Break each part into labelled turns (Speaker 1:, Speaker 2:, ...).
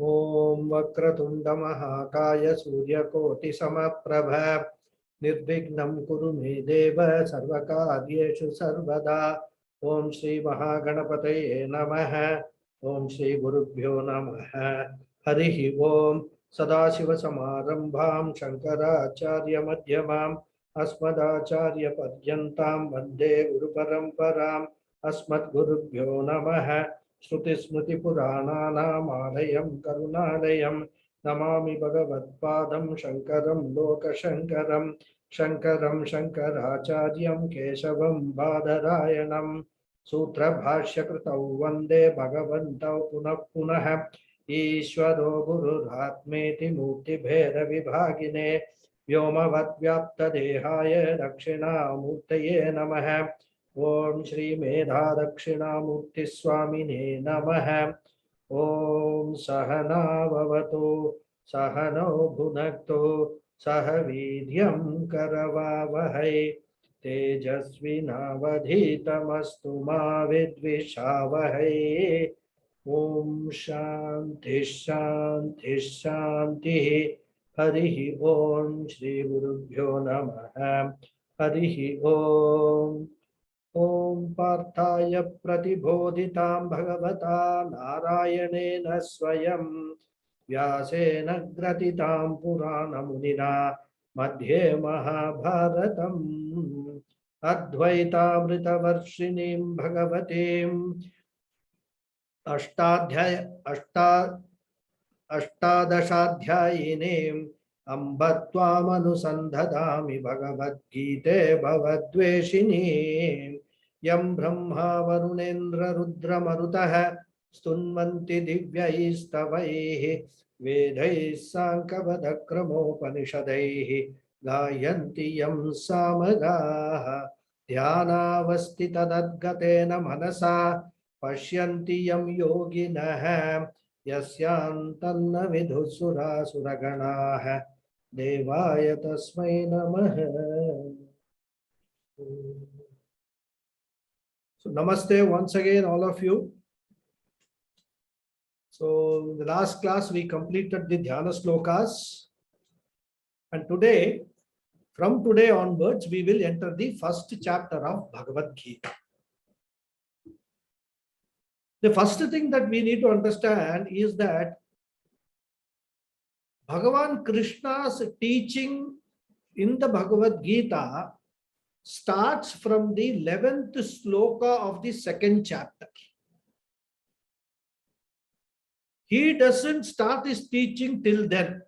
Speaker 1: Om Vakratunda Mahakaya Suryakoti Samaprabha Nirvignam Kuru Me Deva Sarvakaryeshu Sarvada. Om Shri Mahaganapataye Namaha. Om Shri Gurubhyo Namaha. Harihi Om Sadashiva Samarambham Shankaracharya Madhyamam Asmadacharya Padyantam Vande Guru Paramparam Asmad Gurubhyo Namaha. Shruti Smriti Purananam Alayam Karunalayam Namami Bhagavadpadam Shankaram Lokashankaram Shankaram Shankaracharyam Keshavam Badarayanam Sutra Bhashya Kritau Vande Bhagavantau Punah Punah Ishvaro Gururatmeti Mukti Bheda Vibhagine Vyomavad Vyapta Dehaya Dakshina Murtaye Namaha Om Shri Medha Dakshinamurti Swamine Namaha. Om Sahana Vavatu Sahano Bhunaktu Sahavidyam Karavavahai Tejasvinavadhitamastu ma vidvishavahai. Om Shanti Shanti Shanti. Harihi Om Shri Gurubhyo Namaha. Harihi Om. Om Parthaya Pratibodhitam Bhagavata Narayanena Swayam Vyasena Gratitam Purana Munina Madhye Mahabharatam Advaita Amrita Varshinim Bhagavatim Ashtadashadhyayinim Ambatvamanusandhadami Bhagavad Gita Bhavadveshinim Yam Brahma Varunendra Rudra Marutaha Stunvanti Divyaistavaihi Vedais Sankavadakramopanishadaihi Gayanti Yam Samagaha Dhyanavastita Dadgatena Manasa Pashyanti Yam Yoginaha Yasyantanna Vidhusura Suraganaha Devaya Tasmai Namaha. So Namaste once again all of you. So in the last class we completed the Dhyana Slokas, and today, from today onwards, we will enter the first chapter of Bhagavad Gita. The first thing that we need to understand is that Bhagavan Krishna's teaching in the Bhagavad Gita starts from the 11th sloka of the second chapter. He doesn't start his teaching till then.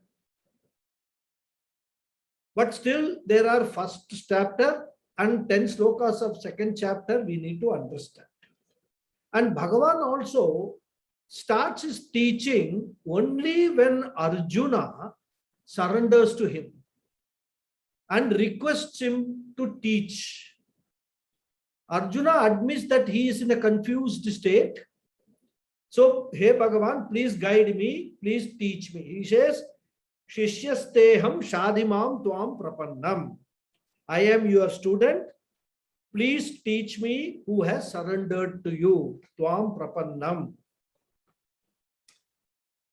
Speaker 1: But still, there are first chapter and 10 slokas of second chapter we need to understand. And Bhagavan also starts his teaching only when Arjuna surrenders to him and requests him to teach. Arjuna admits that he is in a confused state. So, hey Bhagavan, please guide me, please teach me. He says, Shishyasteham Shadimam Tuam Prapannam. I am your student. Please teach me who has surrendered to you. Tuam Prapannam.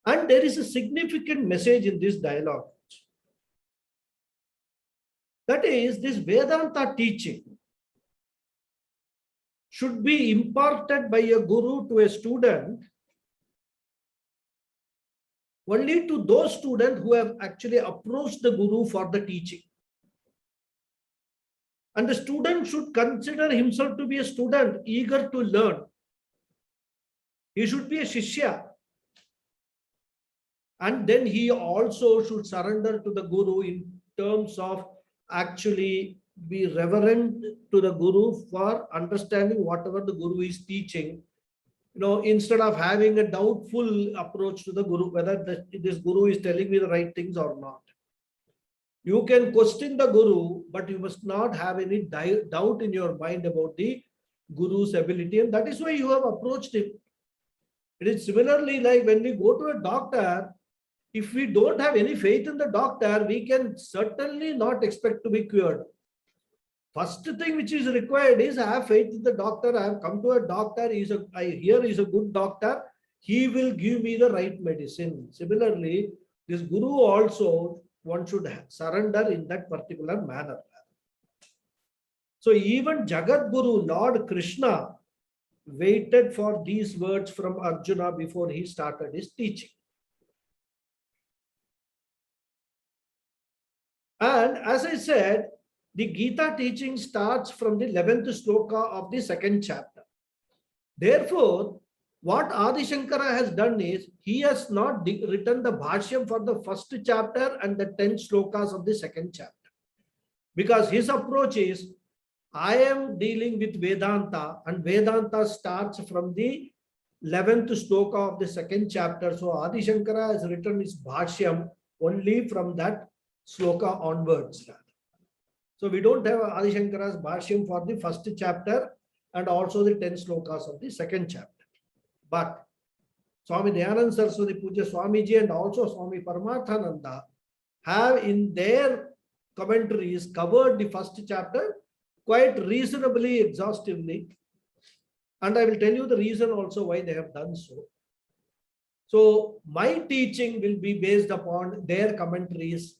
Speaker 1: And there is a significant message in this dialogue. That is, this Vedanta teaching should be imparted by a guru to a student only to those students who have actually approached the guru for the teaching. And the student should consider himself to be a student eager to learn. He should be a Shishya. And then he also should surrender to the guru in terms of actually be reverent to the guru for understanding whatever the guru is teaching. Instead of having a doubtful approach to the guru, whether this guru is telling me the right things or not. You can question the guru, but you must not have any doubt in your mind about the guru's ability. And that is why you have approached him. It is similarly like when we go to a doctor, if we don't have any faith in the doctor, we can certainly not expect to be cured. First thing which is required is I have faith in the doctor. I have come to a doctor. I hear he's a good doctor. he will give me the right medicine. Similarly, this Guru also, one should surrender in that particular manner. So even Jagat Guru, Lord Krishna, waited for these words from Arjuna before he started his teaching. And as I said, the Gita teaching starts from the 11th sloka of the second chapter. Therefore, what Adi Shankara has done is, he has not written the Bhashyam for the first chapter and the 10 slokas of the second chapter. Because his approach is, I am dealing with Vedanta, and Vedanta starts from the 11th sloka of the second chapter. So Adi Shankara has written his Bhashyam only from that sloka onwards. So we don't have Adi Shankara's Bhashyam for the first chapter and also the 10 slokas of the second chapter. But Swami Dayananda Saraswati Puja Swamiji and also Swami Paramathananda have in their commentaries covered the first chapter quite reasonably exhaustively. And I will tell you the reason also why they have done so. So my teaching will be based upon their commentaries.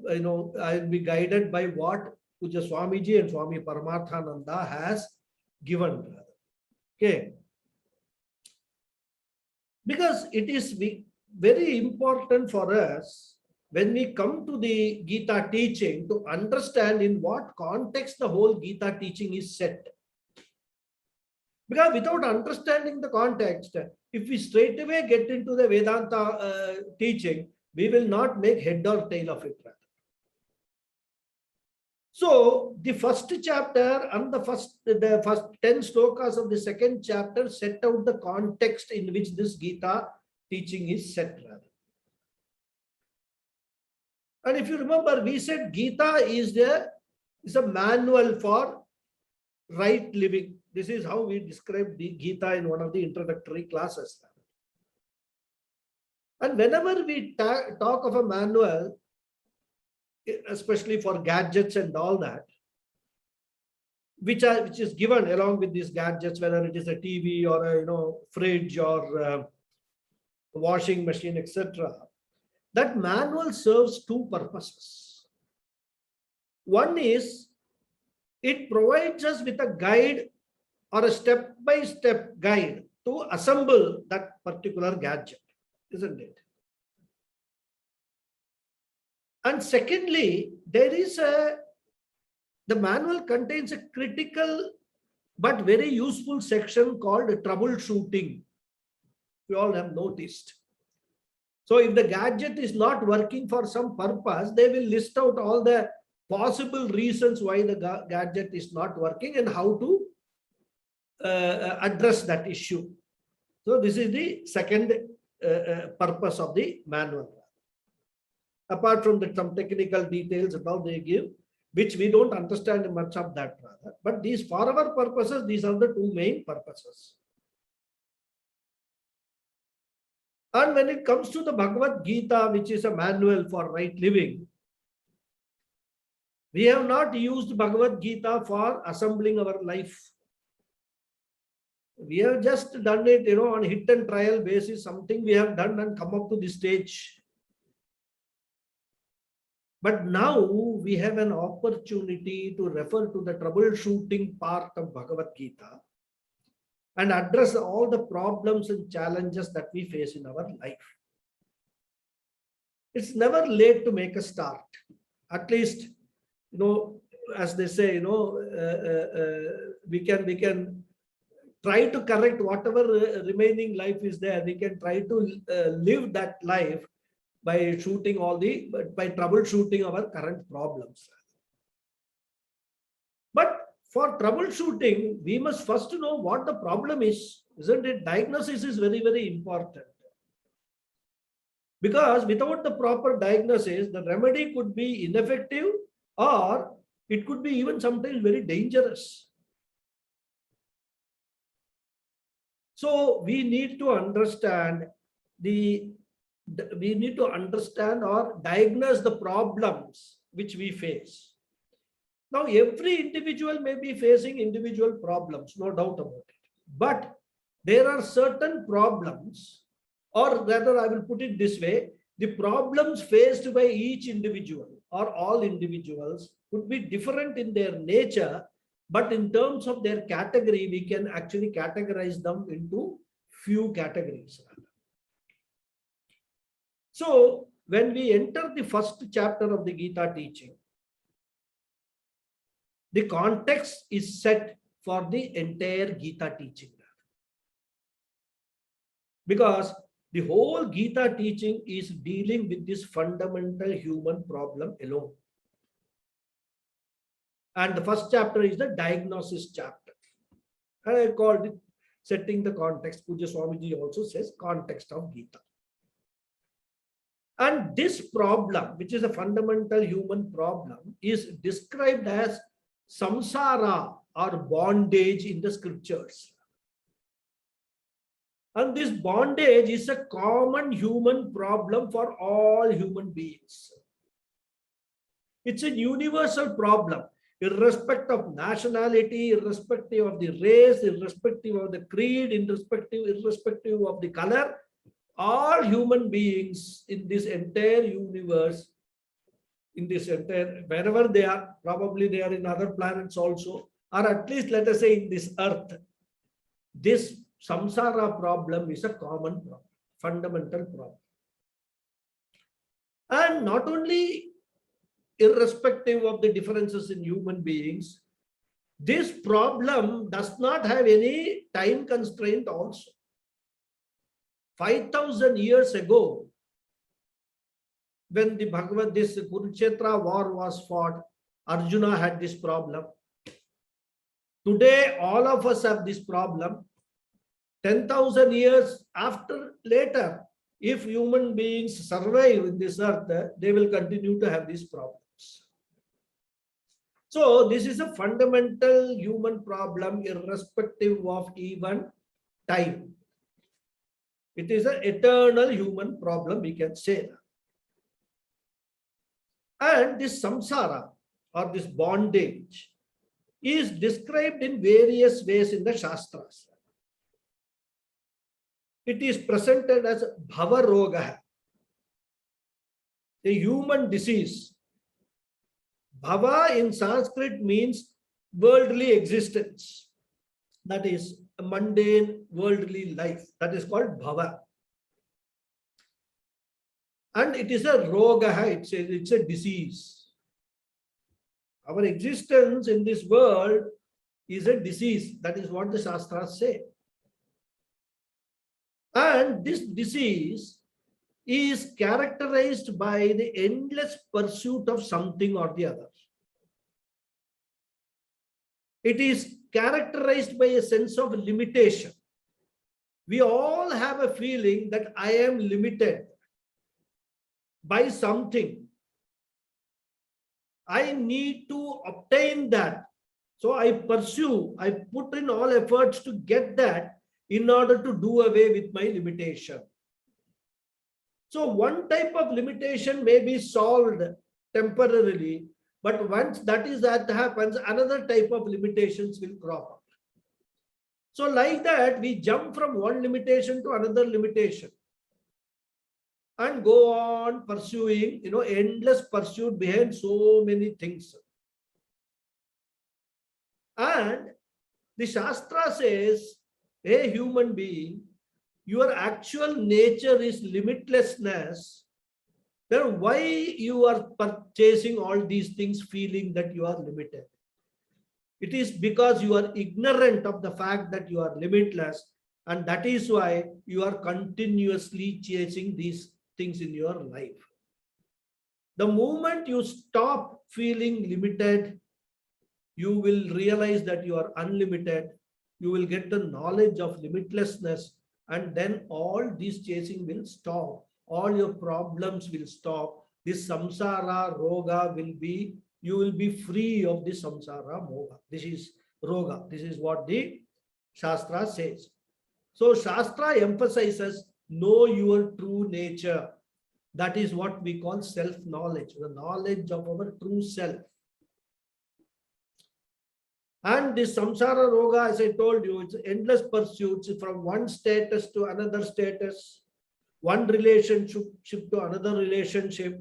Speaker 1: I will be guided by what Puja Swamiji and Swami Paramathananda has given. Okay. Because it is very important for us when we come to the Gita teaching to understand in what context the whole Gita teaching is set. Because without understanding the context, if we straight away get into the Vedanta teaching, we will not make head or tail of it. So the first chapter and the first 10 slokas of the second chapter set out the context in which this Gita teaching is set. And if you remember, we said Gita is a manual for right living. This is how we described the Gita in one of the introductory classes. And whenever we talk of a manual, especially for gadgets and all that, which is given along with these gadgets, whether it is a TV or a fridge or a washing machine, etc. That manual serves two purposes. One is, it provides us with a guide or a step-by-step guide to assemble that particular gadget, isn't it? And secondly, the manual contains a critical but very useful section called troubleshooting. You all have noticed. So if the gadget is not working for some purpose, they will list out all the possible reasons why the gadget is not working and how to address that issue. So this is the second purpose of the manual. Apart from some technical details about they give, which we don't understand much of that rather. But these, for our purposes, these are the two main purposes. And when it comes to the Bhagavad Gita, which is a manual for right living, we have not used Bhagavad Gita for assembling our life. We have just done it, on hit and trial basis, something we have done and come up to this stage. But now we have an opportunity to refer to the troubleshooting part of Bhagavad Gita and address all the problems and challenges that we face in our life. It's never late to make a start. At least, as they say, we can try to correct whatever remaining life is there. We can try to live that life by troubleshooting our current problems. But for troubleshooting, we must first know what the problem is, isn't it? Diagnosis is very, very important. Because without the proper diagnosis, the remedy could be ineffective or it could be even sometimes very dangerous. So we need to understand or diagnose the problems which we face. Now, every individual may be facing individual problems, no doubt about it. But there are certain problems or rather I will put it this way, the problems faced by each individual or all individuals could be different in their nature, but in terms of their category, we can actually categorize them into few categories. So when we enter the first chapter of the Gita teaching, the context is set for the entire Gita teaching. Because the whole Gita teaching is dealing with this fundamental human problem alone. And the first chapter is the diagnosis chapter. And I called it setting the context. Puja Swamiji also says context of Gita. And this problem, which is a fundamental human problem, is described as samsara or bondage in the scriptures. And this bondage is a common human problem for all human beings. It's a universal problem, irrespective of nationality, irrespective of the race, irrespective of the creed, irrespective of the color. All human beings in this entire universe, in this entire, wherever they are, probably they are in other planets also, or at least let us say in this earth, this samsara problem is a common problem, fundamental problem. And not only irrespective of the differences in human beings, this problem does not have any time constraint also. 5,000 years ago, when the Bhagawad, this Kurukshetra war was fought, Arjuna had this problem. Today, all of us have this problem. 10,000 years after later, if human beings survive in this earth, they will continue to have these problems. So this is a fundamental human problem, irrespective of even time. It is an eternal human problem, we can say that. And this samsara or this bondage is described in various ways in the Shastras. It is presented as bhava roga, a human disease. Bhava in Sanskrit means worldly existence. That is a mundane worldly life. That is called bhava. And it is a roga, it's a disease. Our existence in this world is a disease. That is what the Shastras say. And this disease is characterized by the endless pursuit of something or the other. It is characterized by a sense of limitation. We all have a feeling that I am limited by something. I need to obtain that. So I pursue, I put in all efforts to get that in order to do away with my limitation. So one type of limitation may be solved temporarily, but once that happens, another type of limitations will crop up. So like that, we jump from one limitation to another limitation and go on pursuing, endless pursuit behind so many things. And the Shastra says, hey, human being, your actual nature is limitlessness. Then why you are purchasing all these things feeling that you are limited? It is because you are ignorant of the fact that you are limitless, and that is why you are continuously chasing these things in your life. The moment you stop feeling limited, you will realize that you are unlimited. You will get the knowledge of limitlessness, and then all this chasing will stop. All your problems will stop. This samsara roga will be, you will be free of this samsara moga. This is roga. This is what the Shastra says. So Shastra emphasizes know your true nature. That is what we call self-knowledge, the knowledge of our true self. And this samsara roga, as I told you, it's endless pursuits from one status to another status. one relationship to another relationship,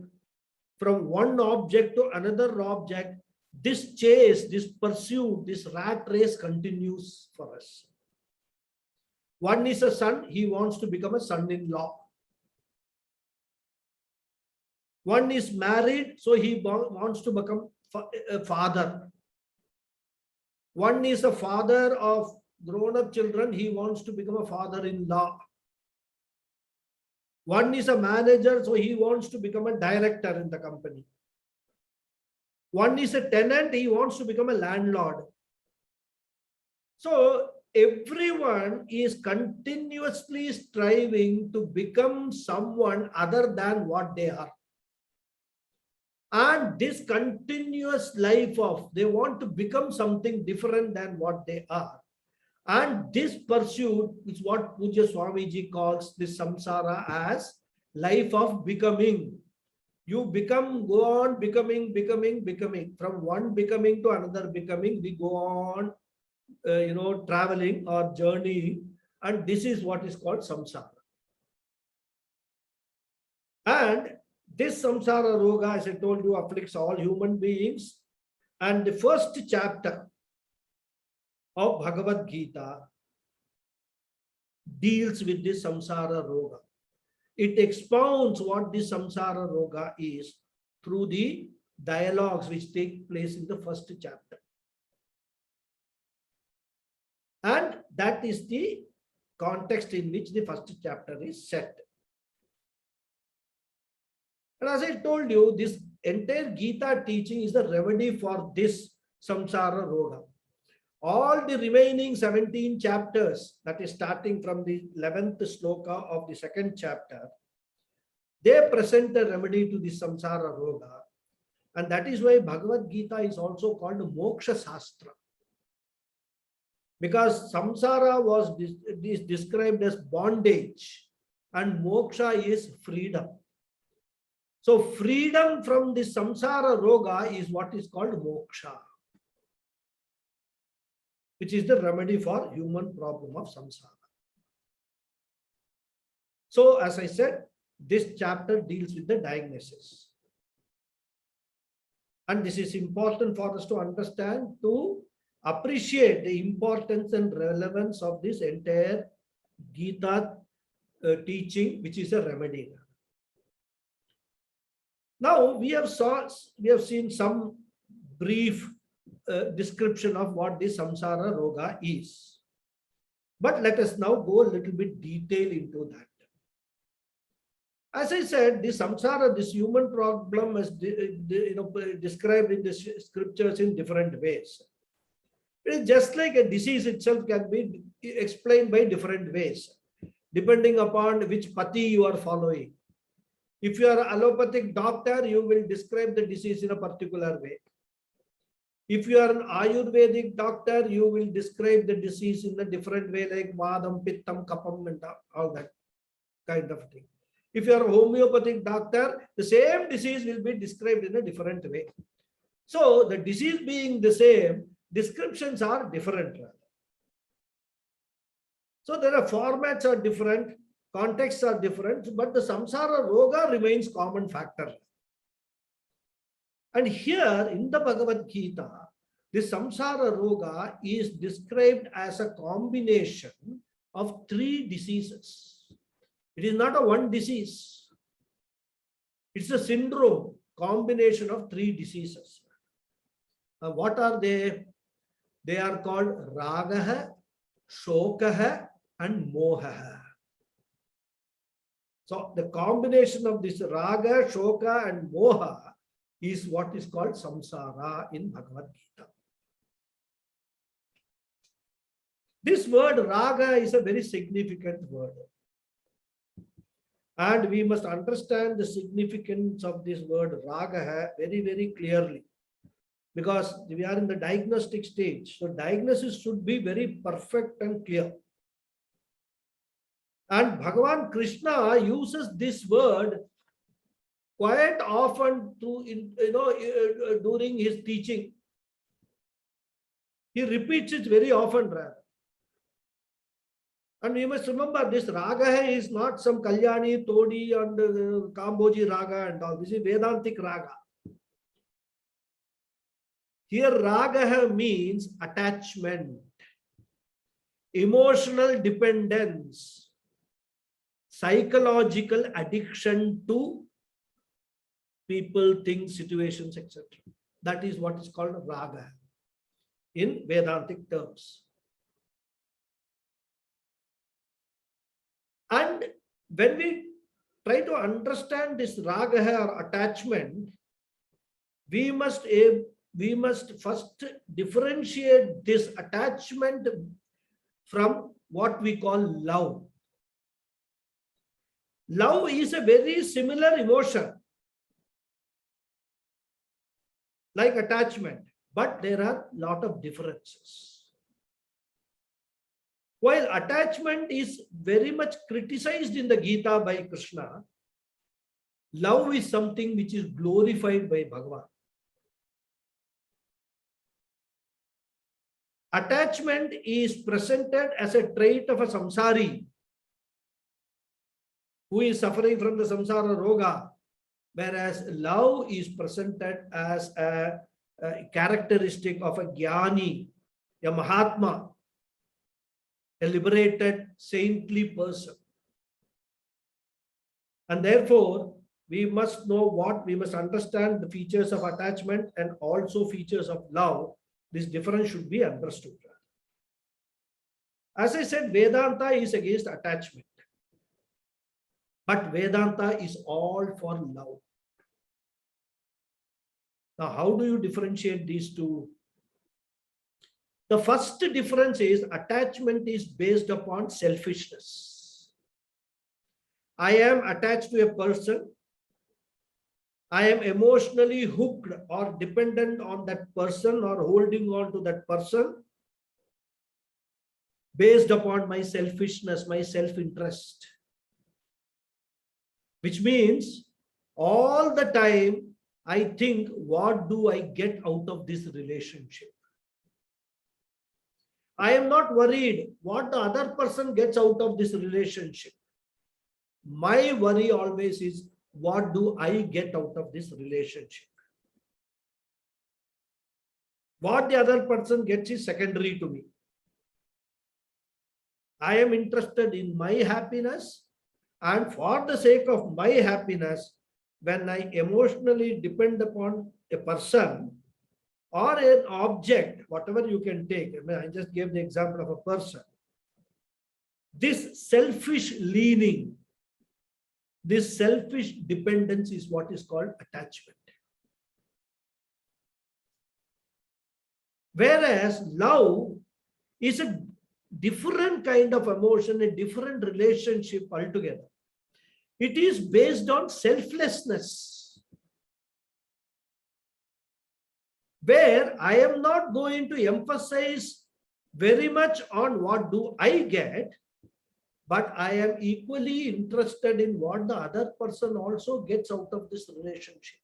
Speaker 1: from one object to another object. This chase, this pursuit, this rat race continues for us. One is a son, he wants to become a son-in-law. One is married, so he wants to become a father. One is a father of grown-up children, he wants to become a father-in-law. One is a manager, so he wants to become a director in the company. One is a tenant, he wants to become a landlord. So everyone is continuously striving to become someone other than what they are. And this continuous life of, they want to become something different than what they are. And this pursuit is what Pujya Swamiji calls this samsara as life of becoming. You become, go on becoming. From one becoming to another becoming, we go on, traveling or journeying. And this is what is called samsara. And this samsara roga, as I told you, afflicts all human beings. And the first chapter of Bhagavad Gita deals with this samsara roga. It expounds what this samsara roga is through the dialogues which take place in the first chapter. And that is the context in which the first chapter is set. And as I told you, this entire Gita teaching is the remedy for this samsara roga. All the remaining 17 chapters, that is starting from the 11th sloka of the second chapter, they present a remedy to the samsara roga. And that is why Bhagavad Gita is also called Moksha Shastra. Because samsara was described as bondage and moksha is freedom. So freedom from the samsara roga is what is called moksha, which is the remedy for human problem of samsara. So as I said, this chapter deals with the diagnosis. And this is important for us to understand, to appreciate the importance and relevance of this entire Gita teaching, which is a remedy. Now we have seen some brief description of what this samsara roga is. But let us now go a little bit detail into that. As I said, this samsara, this human problem is described in the scriptures in different ways. It is just like a disease itself can be explained by different ways, depending upon which pati you are following. If you are an allopathic doctor, you will describe the disease in a particular way. If you are an Ayurvedic doctor, you will describe the disease in a different way, like Vadam, Pittam, Kapam, and all that kind of thing. If you are a homeopathic doctor, the same disease will be described in a different way. So the disease being the same, descriptions are different. So there are formats are different, contexts are different, but the samsara roga remains common factor. And here in the Bhagavad Gita, the samsara roga is described as a combination of 3 diseases. It is not a one disease. It's a syndrome, combination of 3 diseases. What are they? They are called Ragaha, Shokaha, and Mohaha. So the combination of this Raga, Shoka, and Moha is what is called samsara in Bhagavad Gita. This word Raga is a very significant word. And we must understand the significance of this word Raga very, very clearly. Because we are in the diagnostic stage. So diagnosis should be very perfect and clear. And Bhagavan Krishna uses this word quite often during his teaching. He repeats it very often. And we must remember this Raga is not some Kalyani, Todi and Kamboji Raga and all. This is Vedantic Raga. Here Raga means attachment, emotional dependence, psychological addiction to people, things, situations, etc. That is what is called Raga in Vedantic terms. And when we try to understand this Raga or attachment, we must first differentiate this attachment from what we call love. Love is a very similar emotion like attachment, but there are a lot of differences. While attachment is very much criticized in the Gita by Krishna, love is something which is glorified by Bhagawad. Attachment is presented as a trait of a samsari who is suffering from the samsara roga, whereas love is presented as a characteristic of a jnani, a mahatma, a liberated, saintly person. And therefore, we must know we must understand the features of attachment and also features of love. This difference should be understood. As I said, Vedanta is against attachment. But Vedanta is all for love. Now, how do you differentiate these two? The first difference is attachment is based upon selfishness. I am attached to a person. I am emotionally hooked or dependent on that person or holding on to that person based upon my selfishness, my self-interest. Which means all the time I think, what do I get out of this relationship? I am not worried what the other person gets out of this relationship. My worry always is, what do I get out of this relationship? What the other person gets is secondary to me. I am interested in my happiness, and for the sake of my happiness, when I emotionally depend upon a person or an object, whatever you can take, I just gave the example of a person. This selfish leaning, this selfish dependence is what is called attachment. Whereas love is a different kind of emotion, a different relationship altogether. It is based on selflessness, where I am not going to emphasize very much on what do I get, but I am equally interested in what the other person also gets out of this relationship.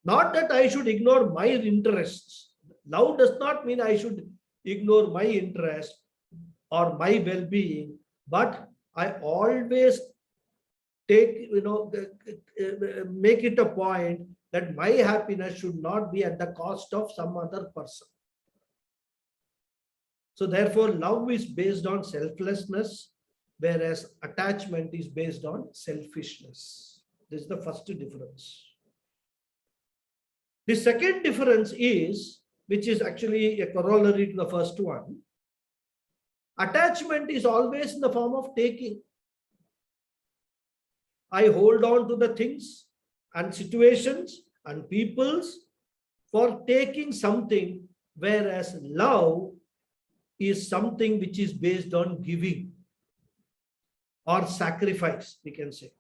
Speaker 1: Not that I should ignore my interests. Love does not mean I should ignore my interest or my well-being, but I always take, make it a point that my happiness should not be at the cost of some other person. So therefore, love is based on selflessness, whereas attachment is based on selfishness. This is the first difference. The second difference is, which is actually a corollary to the first one, attachment is always in the form of taking. I hold on to the things and situations and peoples for taking something, whereas love is something which is based on giving or sacrifice, we can say.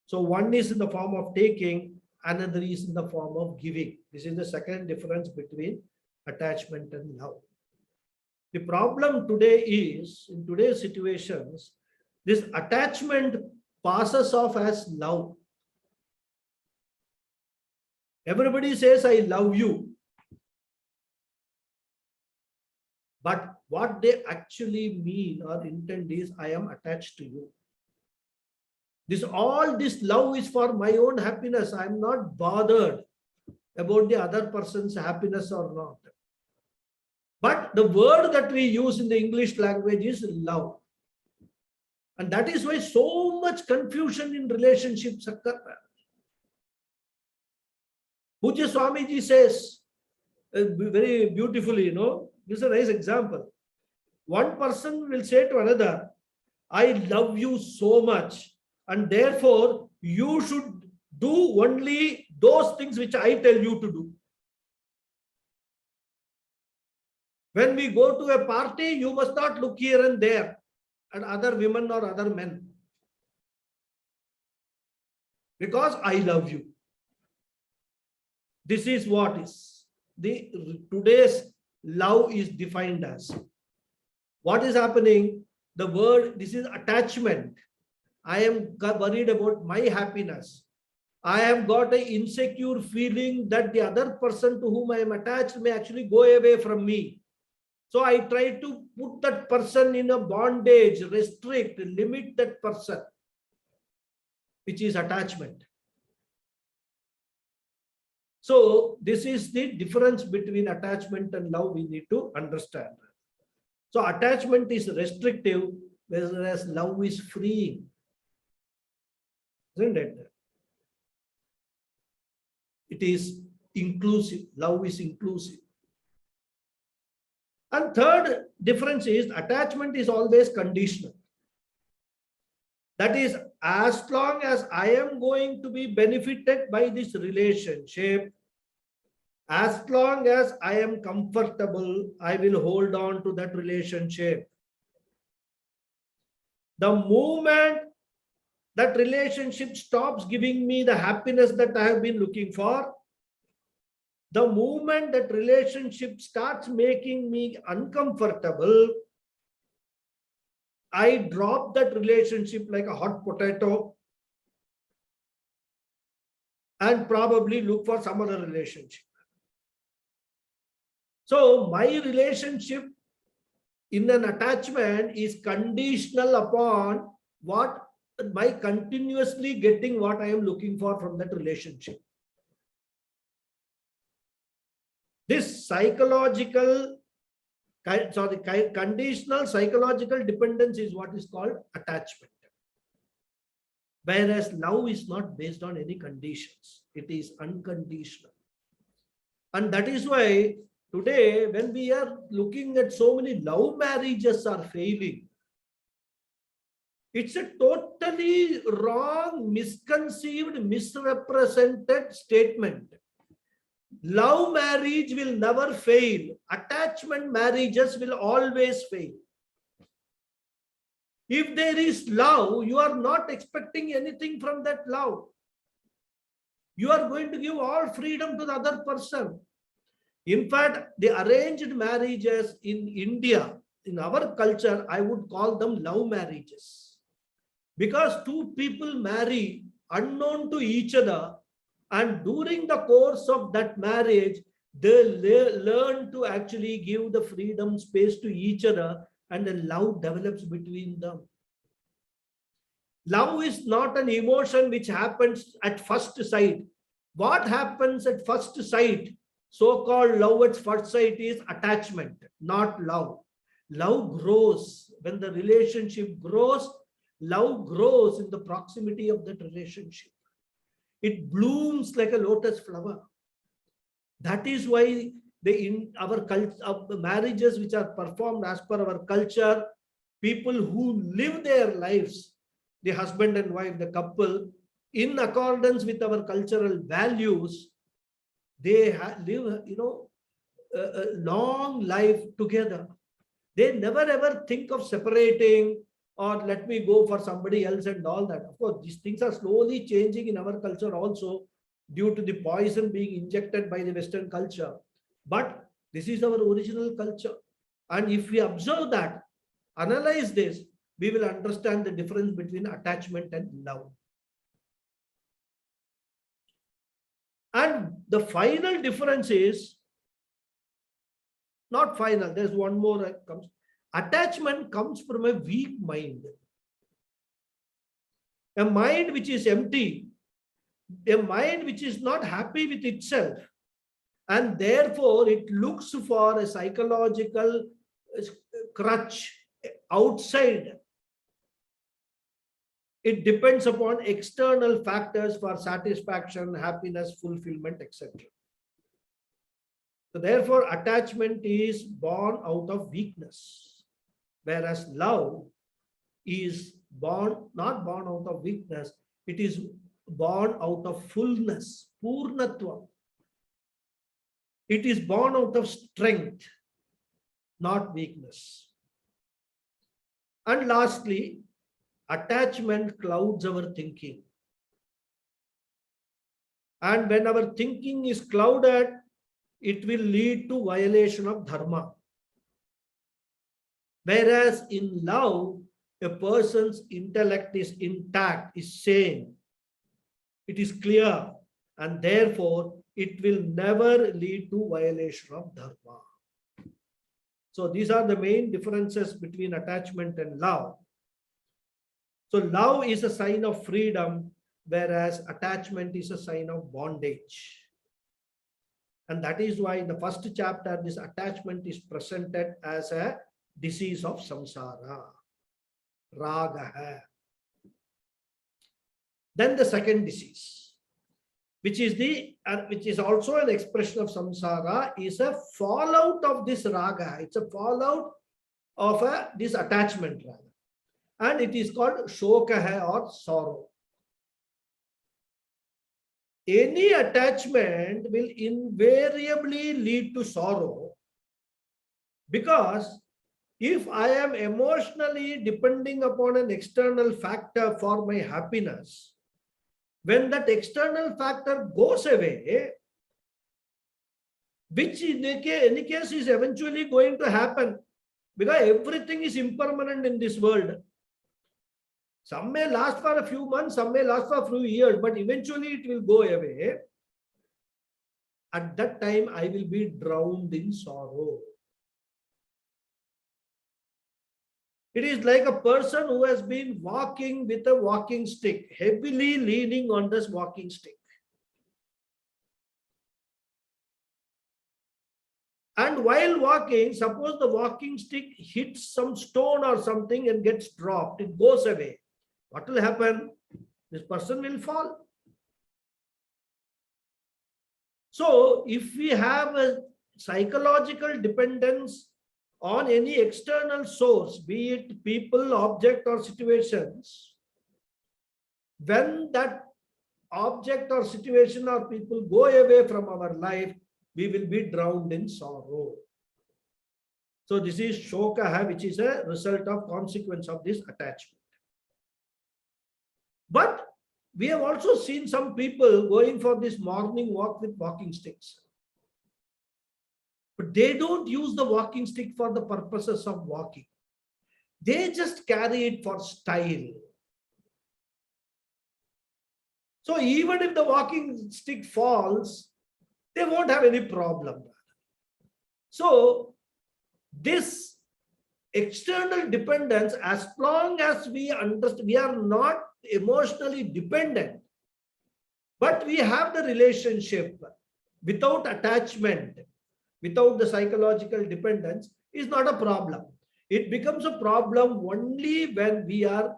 Speaker 1: So one is in the form of taking, another is in the form of giving. This is the second difference between attachment and love. The problem today is, in today's situations, this attachment passes off as love. Everybody says, I love you. But what they actually mean or intend is, I am attached to you. All this love is for my own happiness. I am not bothered about the other person's happiness or not. But the word that we use in the English language is love. And that is why so much confusion in relationships occur. Pujya Swamiji says very beautifully, this is a nice example. One person will say to another, I love you so much, and therefore you should do only those things which I tell you to do. When we go to a party, you must not look here and there at other women or other men, because I love you. This is what is today's love is defined as. What is happening? The word, this is attachment. I am worried about my happiness. I have got an insecure feeling that the other person to whom I am attached may actually go away from me. So I try to put that person in a bondage, restrict, limit that person, which is attachment. So this is the difference between attachment and love we need to understand. So attachment is restrictive, whereas love is freeing. Isn't it? It is inclusive. Love is inclusive. And third difference is attachment is always conditional. That is, as long as I am going to be benefited by this relationship, as long as I am comfortable, I will hold on to that relationship. The moment that relationship stops giving me the happiness that I have been looking for, the moment that relationship starts making me uncomfortable, I drop that relationship like a hot potato and probably look for some other relationship. So my relationship in an attachment is conditional upon what by continuously getting what I am looking for from that relationship. This conditional psychological dependence is what is called attachment. Whereas love is not based on any conditions. It is unconditional. And that is why today, when we are looking at so many love marriages are failing, it's a totally wrong, misconceived, misrepresented statement. Love marriage will never fail. Attachment marriages will always fail. If there is love, you are not expecting anything from that love. You are going to give all freedom to the other person. In fact, the arranged marriages in India, in our culture, I would call them love marriages. Because two people marry unknown to each other, and during the course of that marriage, they learn to actually give the freedom, space to each other, and the love develops between them. Love is not an emotion which happens at first sight. What happens at first sight, so-called love at first sight, is attachment, not love. Love grows. When the relationship grows, love grows in the proximity of that relationship. It blooms like a lotus flower. That is why in our culture, the marriages which are performed as per our culture, people who live their lives, the husband and wife, the couple, in accordance with our cultural values, they live, a long life together. They never ever think of separating or let me go for somebody else and all that. Of course, these things are slowly changing in our culture also due to the poison being injected by the Western culture. But this is our original culture. And if we observe that, analyze this, we will understand the difference between attachment and love. And the final difference is not final. There's one more that comes. Attachment comes from a weak mind. A mind which is empty, a mind which is not happy with itself, and therefore it looks for a psychological crutch outside. It depends upon external factors for satisfaction, happiness, fulfillment, etc. So therefore, attachment is born out of weakness, whereas love is not born out of weakness, it is born out of fullness, purnatva. It is born out of strength, not weakness. And lastly, attachment clouds our thinking. And when our thinking is clouded, it will lead to violation of dharma. Whereas in love, a person's intellect is intact, is sane, it is clear, and therefore it will never lead to violation of dharma. So these are the main differences between attachment and love. So love is a sign of freedom, whereas attachment is a sign of bondage. And that is why in the first chapter, this attachment is presented as a disease of samsara, raga. Then the second disease, which is also an expression of samsara, is a fallout of this raga. It's a fallout of this attachment rather. And it is called shoka or sorrow. Any attachment will invariably lead to sorrow, because if I am emotionally depending upon an external factor for my happiness, when that external factor goes away, which in any case is eventually going to happen, because everything is impermanent in this world. Some may last for a few months, some may last for a few years, but eventually it will go away. At that time, I will be drowned in sorrow. It is like a person who has been walking with a walking stick, heavily leaning on this walking stick. And while walking, suppose the walking stick hits some stone or something and gets dropped, it goes away. What will happen? This person will fall. So if we have a psychological dependence on any external source, be it people, object, or situations, when that object or situation or people go away from our life, we will be drowned in sorrow. So this is shoka, which is a result of consequence of this attachment. But we have also seen some people going for this morning walk with walking sticks. But they don't use the walking stick for the purposes of walking. They just carry it for style. So even if the walking stick falls, they won't have any problem. So this external dependence, as long as we understand, we are not emotionally dependent, but we have the relationship without attachment, without the psychological dependence, is not a problem. It becomes a problem only when we are,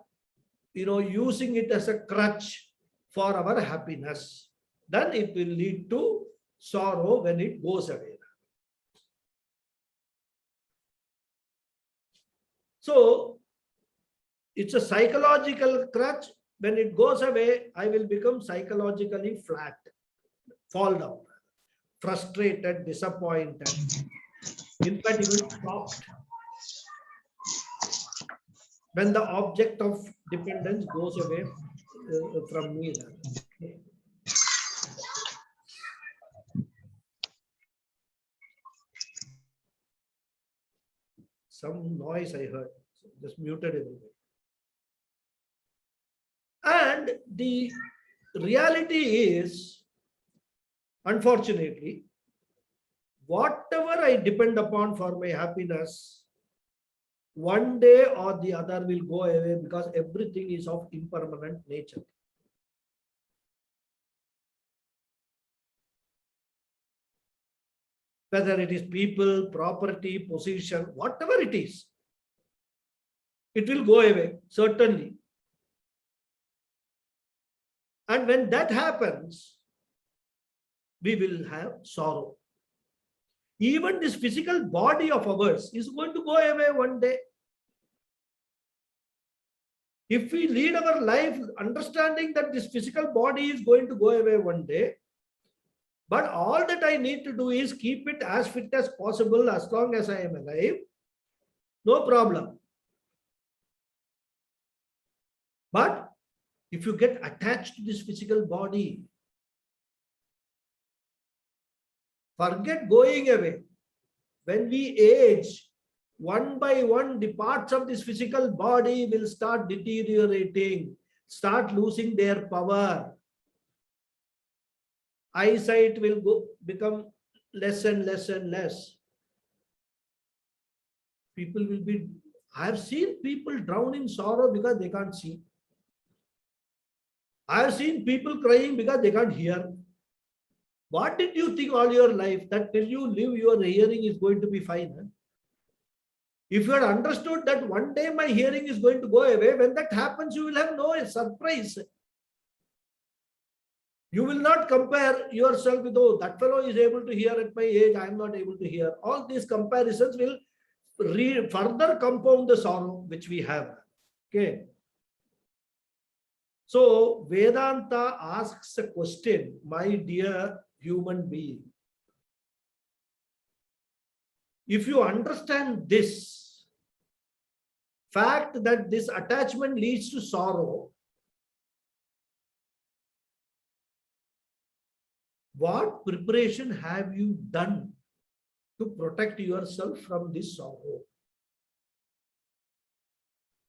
Speaker 1: using it as a crutch for our happiness. Then it will lead to sorrow when it goes away. So it's a psychological crutch. When it goes away, I will become psychologically flat, fall down, frustrated, disappointed, in fact even shocked. When the object of dependence goes away from me. Some noise I heard, so just muted everything. And the reality is, unfortunately, whatever I depend upon for my happiness, one day or the other will go away, because everything is of impermanent nature. Whether it is people, property, position, whatever it is, it will go away, certainly. And when that happens, we will have sorrow. Even this physical body of ours is going to go away one day. If we lead our life understanding that this physical body is going to go away one day, but all that I need to do is keep it as fit as possible as long as I am alive, no problem. But if you get attached to this physical body, forget going away. When we age, one by one, the parts of this physical body will start deteriorating, start losing their power. Eyesight will become less and less and less. People will be, I have seen people drown in sorrow because they can't see. I have seen people crying because they can't hear. What did you think all your life that till you live, your hearing is going to be fine? Huh? If you had understood that one day my hearing is going to go away, when that happens, you will have no surprise. You will not compare yourself with, oh, that fellow is able to hear at my age, I am not able to hear. All these comparisons will further compound the sorrow which we have. Okay. So Vedanta asks a question, my dear human being. If you understand this fact that this attachment leads to sorrow, what preparation have you done to protect yourself from this sorrow?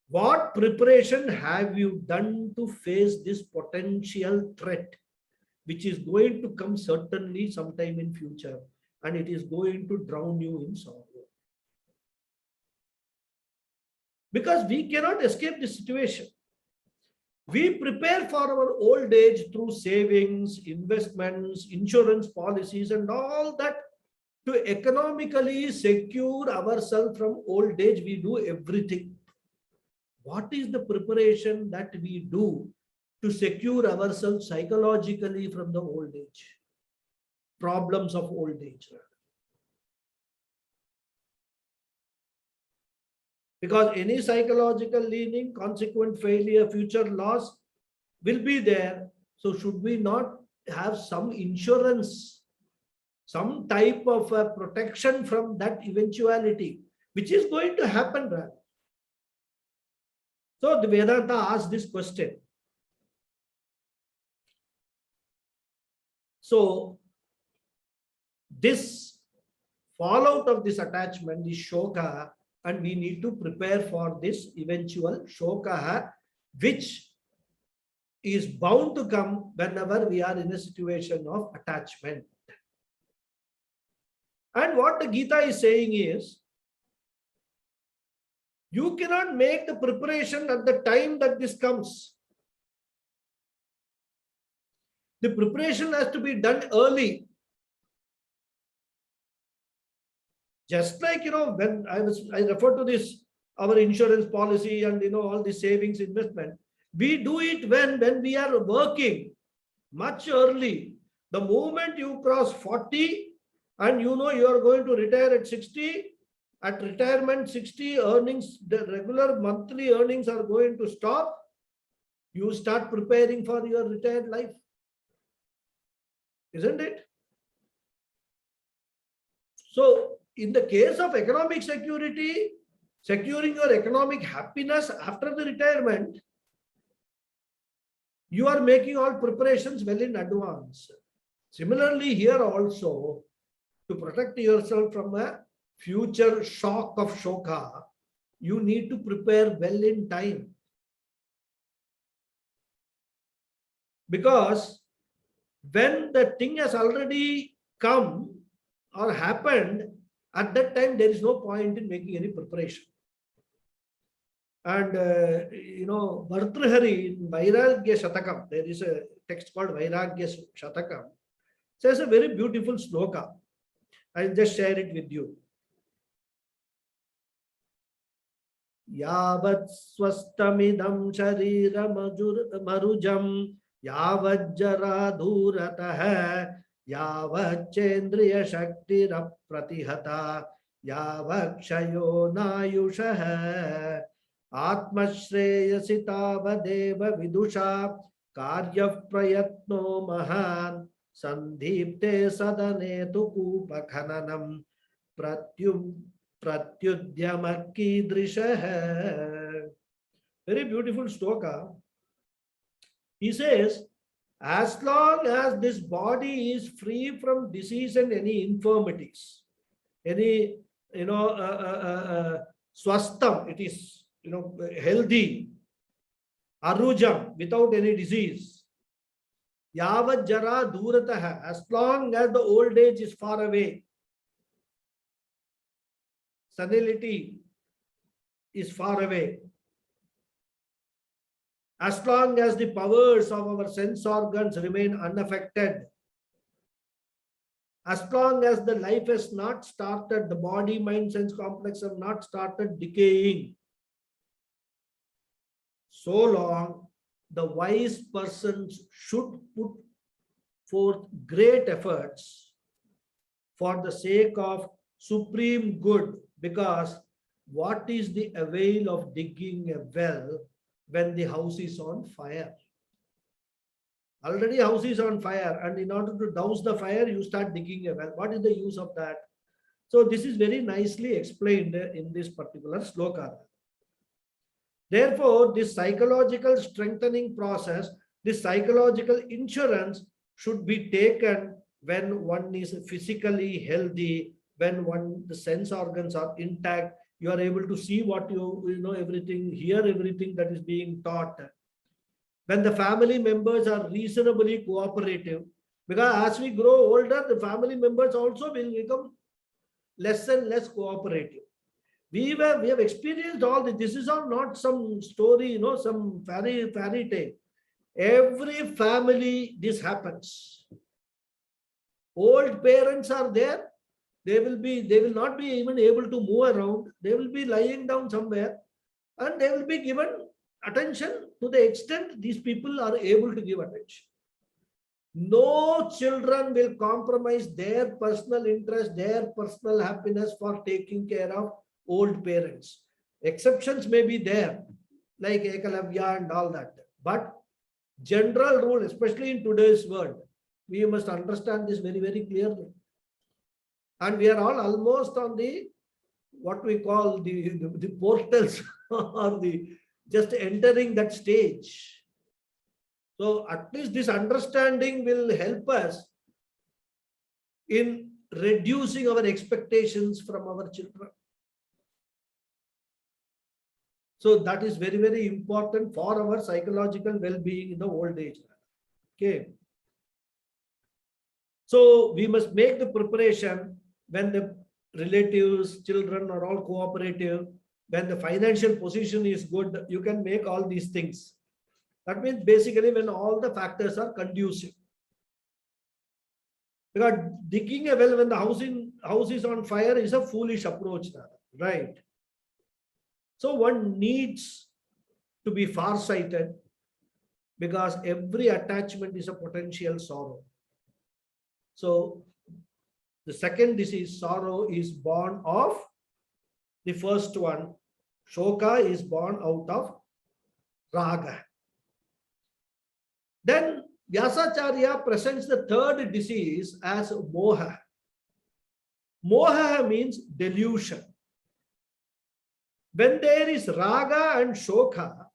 Speaker 1: What preparation have you done to face this potential threat, which is going to come certainly sometime in future, and it is going to drown you in sorrow? Because we cannot escape this situation. We prepare for our old age through savings, investments, insurance policies, and all that. To economically secure ourselves from old age, we do everything. What is the preparation that we do to secure ourselves psychologically from the old age? Problems of old age. Because any psychological leaning, consequent failure, future loss will be there. So should we not have some insurance, some type of protection from that eventuality, which is going to happen? Right? So the Vedanta asks this question. So this fallout of this attachment is shoka, and we need to prepare for this eventual shoka, which is bound to come whenever we are in a situation of attachment. And what the Gita is saying is, you cannot make the preparation at the time that this comes. The preparation has to be done early. Just like, when I refer to this, our insurance policy and, all the savings investment, we do it when we are working much early. The moment you cross 40 and you are going to retire at 60, at retirement 60, earnings, the regular monthly earnings are going to stop. You start preparing for your retired life. Isn't it? So, in the case of economic security, securing your economic happiness after the retirement, you are making all preparations well in advance. Similarly, here also, to protect yourself from a future shock of shoka, you need to prepare well in time. Because when the thing has already come, or happened, at that time there is no point in making any preparation. And Bhartrihari in Vairagya Shatakam, there is a text called Vairagya Shatakam, says a very beautiful sloka. I'll just share it with you. Yavat swastamidam sharira marujam yavat jara dhuratah yavat chendriya shakti pratihata yavat kshayo nayushah atmashreyasi tavadeva vidusha karya prayatno mahan sandhipte sadane tu kupa khananam pratyudyama kidrisha. Very beautiful stoka. He says, as long as this body is free from disease and any infirmities, any swastam, it is healthy, arujam, without any disease, yavat jara durataha, as long as the old age is far away, senility is far away, as long as the powers of our sense organs remain unaffected, as long as the life has not started, the body, mind, sense complex have not started decaying, so long the wise persons should put forth great efforts for the sake of supreme good, because what is the avail of digging a well when the house is on fire? Already house is on fire, and in order to douse the fire, you start digging a well. What is the use of that? So this is very nicely explained in this particular sloka. Therefore, this psychological strengthening process, this psychological insurance should be taken when one is physically healthy, when the sense organs are intact, you are able to see what you know, everything, hear everything that is being taught. When the family members are reasonably cooperative, because as we grow older, the family members also will become less and less cooperative. We have experienced all this. This is all not some story, some fairy tale. Every family, this happens. Old parents are there. They will not be even able to move around. They will be lying down somewhere, and they will be given attention to the extent these people are able to give attention. No children will compromise their personal interest, their personal happiness for taking care of old parents. Exceptions may be there, like Ekalavya and all that. But general rule, especially in today's world, we must understand this very, very clearly. And we are all almost on the, what we call the portals or the just entering that stage. So at least this understanding will help us in reducing our expectations from our children. So that is very, very important for our psychological well-being in the old age. Okay. So we must make the preparation when the relatives, children are all cooperative, when the financial position is good, you can make all these things. That means basically when all the factors are conducive. Because digging a well when the house is on fire is a foolish approach, right? So one needs to be far-sighted, because every attachment is a potential sorrow. So the second disease, sorrow, is born of the first one. Shoka is born out of raga. Then Vyasacharya presents the third disease as moha. Moha means delusion. When there is raga and shoka,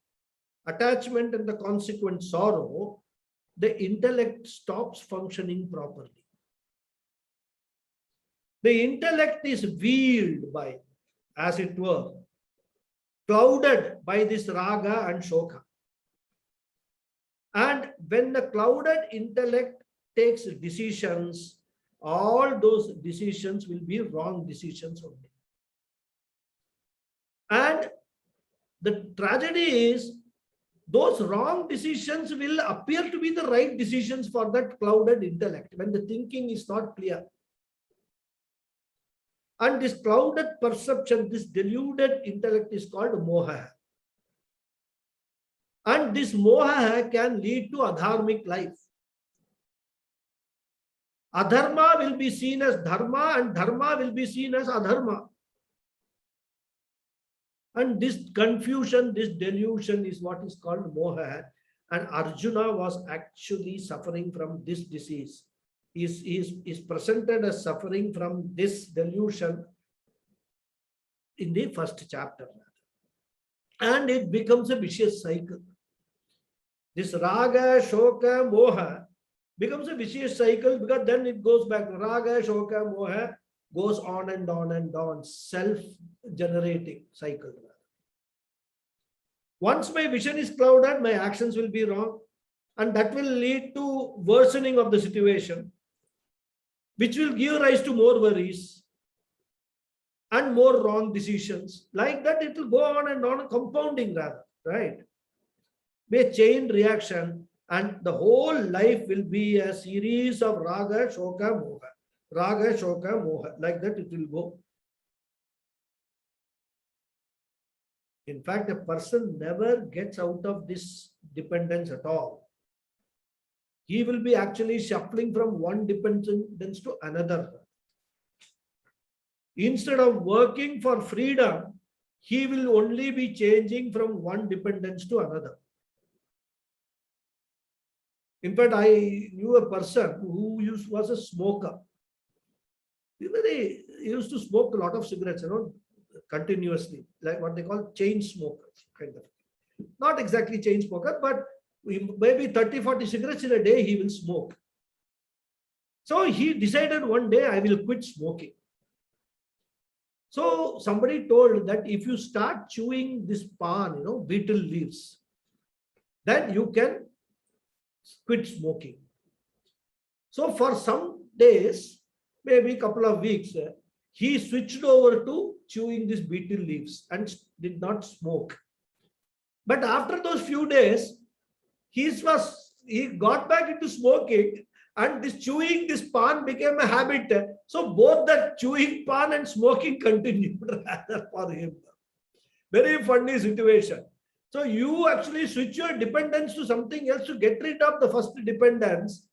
Speaker 1: attachment and the consequent sorrow, the intellect stops functioning properly. The intellect is veiled by, as it were, clouded by this raga and shoka. And when the clouded intellect takes decisions, all those decisions will be wrong decisions only. And the tragedy is, those wrong decisions will appear to be the right decisions for that clouded intellect when the thinking is not clear. And this clouded perception, this deluded intellect is called moha. And this moha can lead to adharmic life. Adharma will be seen as dharma and dharma will be seen as adharma. And this confusion, this delusion is what is called moha. And Arjuna was actually suffering from this disease. He is presented as suffering from this delusion in the first chapter. And it becomes a vicious cycle. This raga, shoka, moha becomes a vicious cycle, because then it goes back. Raga, shoka, moha goes on and on and on, self-generating cycle. Once my vision is clouded, my actions will be wrong, and that will lead to worsening of the situation, which will give rise to more worries and more wrong decisions. Like that, it will go on and on, compounding rather, right? Be a chain reaction, and the whole life will be a series of raga, shoka, moha. Raga, shoka, moha. Like that, it will go. In fact, a person never gets out of this dependence at all. He will be actually shuffling from one dependence to another. Instead of working for freedom, he will only be changing from one dependence to another. In fact, I knew a person who was a smoker. He used to smoke a lot of cigarettes, continuously, like what they call chain smokers, kind of. Not exactly chain smoker, but maybe 30-40 cigarettes in a day he will smoke. So he decided one day, I will quit smoking. So somebody told that if you start chewing this pan, betel leaves, then you can quit smoking. So for some days, maybe a couple of weeks, he switched over to chewing these betel leaves and did not smoke. But after those few days, he got back into smoking, and this chewing this pan became a habit. So both that chewing pan and smoking continued rather for him. Very funny situation. So you actually switch your dependence to something else to get rid of the first dependence.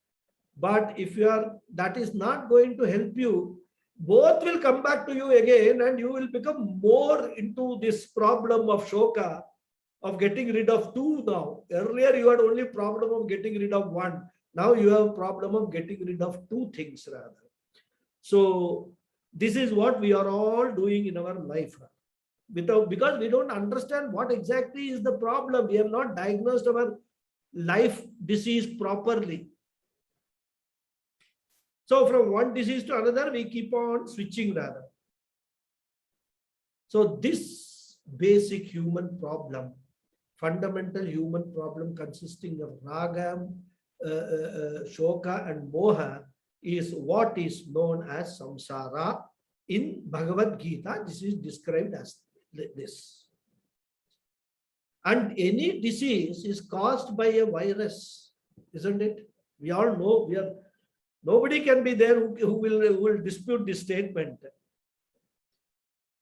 Speaker 1: But if that is not going to help you, both will come back to you again, and you will become more into this problem of shoka, of getting rid of two now. Earlier you had only problem of getting rid of one. Now you have problem of getting rid of two things rather. So this is what we are all doing in our life. Because we don't understand what exactly is the problem. We have not diagnosed our life disease properly. So from one disease to another, we keep on switching rather. So this basic human problem, fundamental human problem consisting of raga, shoka and moha, is what is known as samsara. In Bhagavad Gita, this is described as this. And any disease is caused by a virus, isn't it? We all know, nobody can be there who will dispute this statement.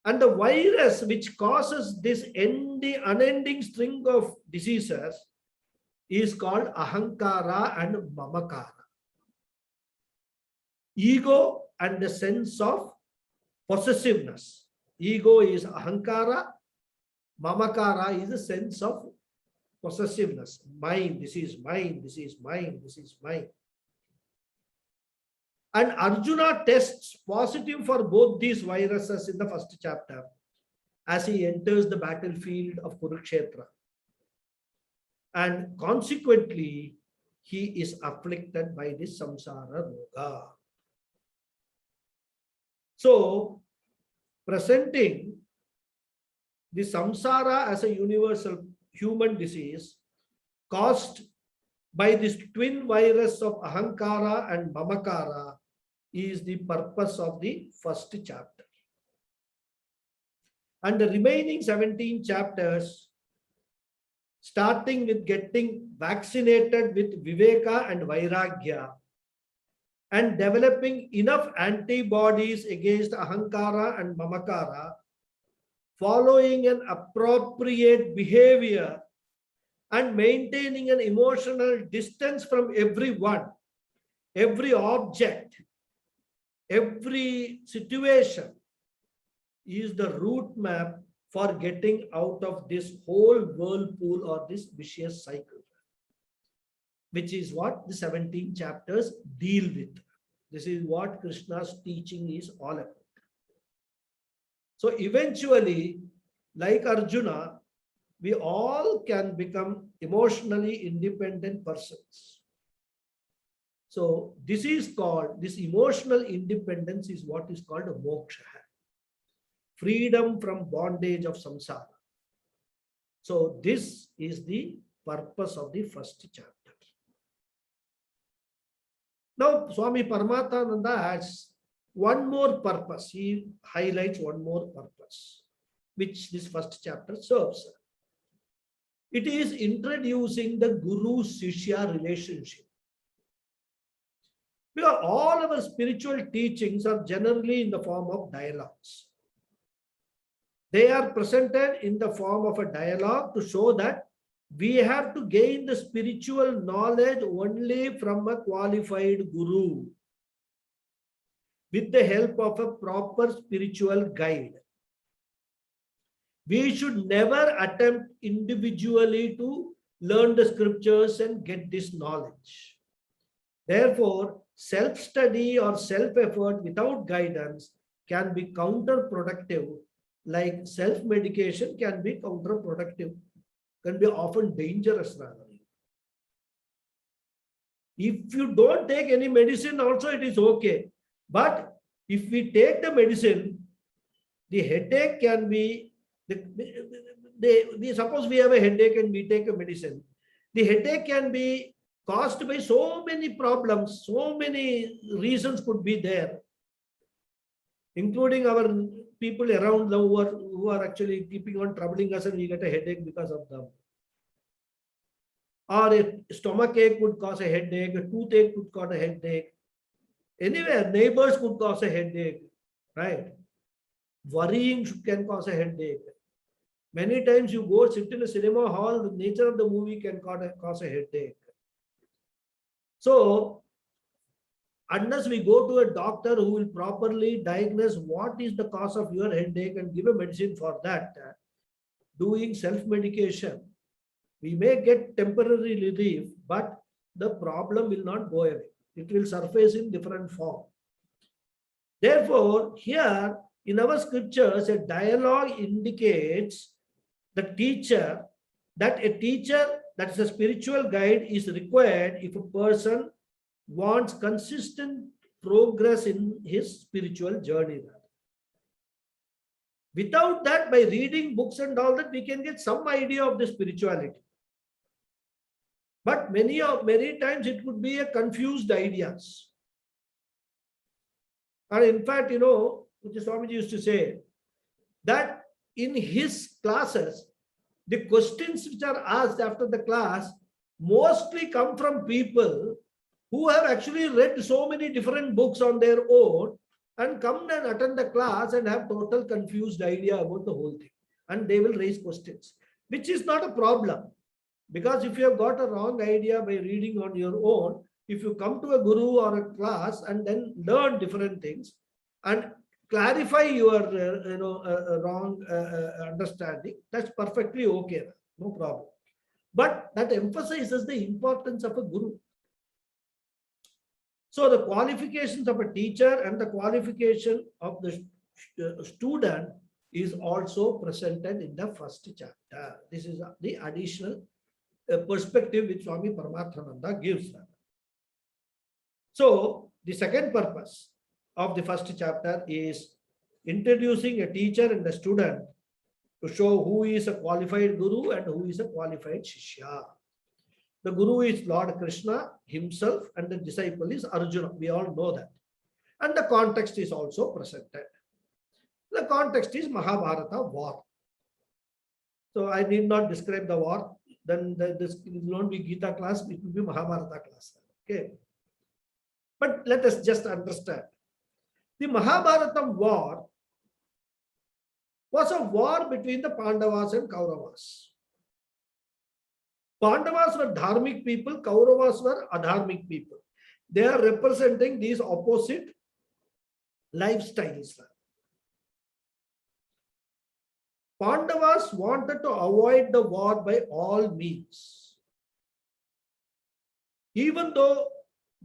Speaker 1: And the virus which causes this unending string of diseases is called ahankara and mamakara. Ego and the sense of possessiveness. Ego is ahankara, mamakara is a sense of possessiveness. Mine, this is mine, this is mine, this is mine. And Arjuna tests positive for both these viruses in the first chapter as he enters the battlefield of Kurukshetra. And consequently, he is afflicted by this samsara roga. So, presenting the samsara as a universal human disease caused by this twin virus of ahankara and mamakara is the purpose of the first chapter. And the remaining 17 chapters, starting with getting vaccinated with Viveka and Vairagya, and developing enough antibodies against Ahankara and Mamakara, following an appropriate behavior, and maintaining an emotional distance from everyone, every object, every situation, is the route map for getting out of this whole whirlpool or this vicious cycle, which is what the 17 chapters deal with. This is what Krishna's teaching is all about. So eventually, like Arjuna, we all can become emotionally independent persons. So this is called, this emotional independence is what is called a moksha, freedom from bondage of samsara. So this is the purpose of the first chapter. Now Swami Paramatmananda adds one more purpose. He highlights one more purpose, which this first chapter serves. It is introducing the Guru-Shishya relationship. Because all our spiritual teachings are generally in the form of dialogues. They are presented in the form of a dialogue to show that we have to gain the spiritual knowledge only from a qualified guru with the help of a proper spiritual guide. We should never attempt individually to learn the scriptures and get this knowledge. Therefore, self-study or self-effort without guidance can be counterproductive, like self-medication can be counterproductive, can be often dangerous rather. If you don't take any medicine also, it is okay. But if we take the medicine, the headache can be, suppose we have a headache and we take a medicine. The headache can be caused by so many problems, so many reasons could be there, including our people around who are actually keeping on troubling us and we get a headache because of them. Or a stomach ache could cause a headache, a toothache could cause a headache. Anyway, neighbors could cause a headache, right? Worrying can cause a headache. Many times you go sit in a cinema hall, the nature of the movie can cause a headache. So, unless we go to a doctor who will properly diagnose what is the cause of your headache and give a medicine for that, doing self-medication, we may get temporary relief, but the problem will not go away. It will surface in different form. Therefore, here in our scriptures, a dialogue indicates the teacher, that a teacher, that is a spiritual guide, is required if a person wants consistent progress in his spiritual journey. Without that, by reading books and all that, we can get some idea of the spirituality. But many times it could be a confused ideas. And in fact, you know, which Swamiji used to say, that in his classes, the questions which are asked after the class mostly come from people who have actually read so many different books on their own and come and attend the class and have total confused idea about the whole thing. And they will raise questions, which is not a problem. Because if you have got a wrong idea by reading on your own, if you come to a guru or a class and then learn different things and clarify your wrong understanding, that's perfectly okay, no problem. But that emphasizes the importance of a guru. So the qualifications of a teacher and the qualification of the student is also presented in the first chapter. This is the additional perspective which Swami Paramatmananda gives. So the second purpose of the first chapter is introducing a teacher and a student to show who is a qualified guru and who is a qualified shishya. The guru is Lord Krishna himself and the disciple is Arjuna. We all know that. And the context is also presented. The context is Mahabharata war. So I need not describe the war. Then this will not be Gita class, it will be Mahabharata class. Okay. But let us just understand. The Mahabharata war was a war between the Pandavas and Kauravas. Pandavas were dharmic people, Kauravas were adharmic people. They are representing these opposite lifestyles. Pandavas wanted to avoid the war by all means. Even though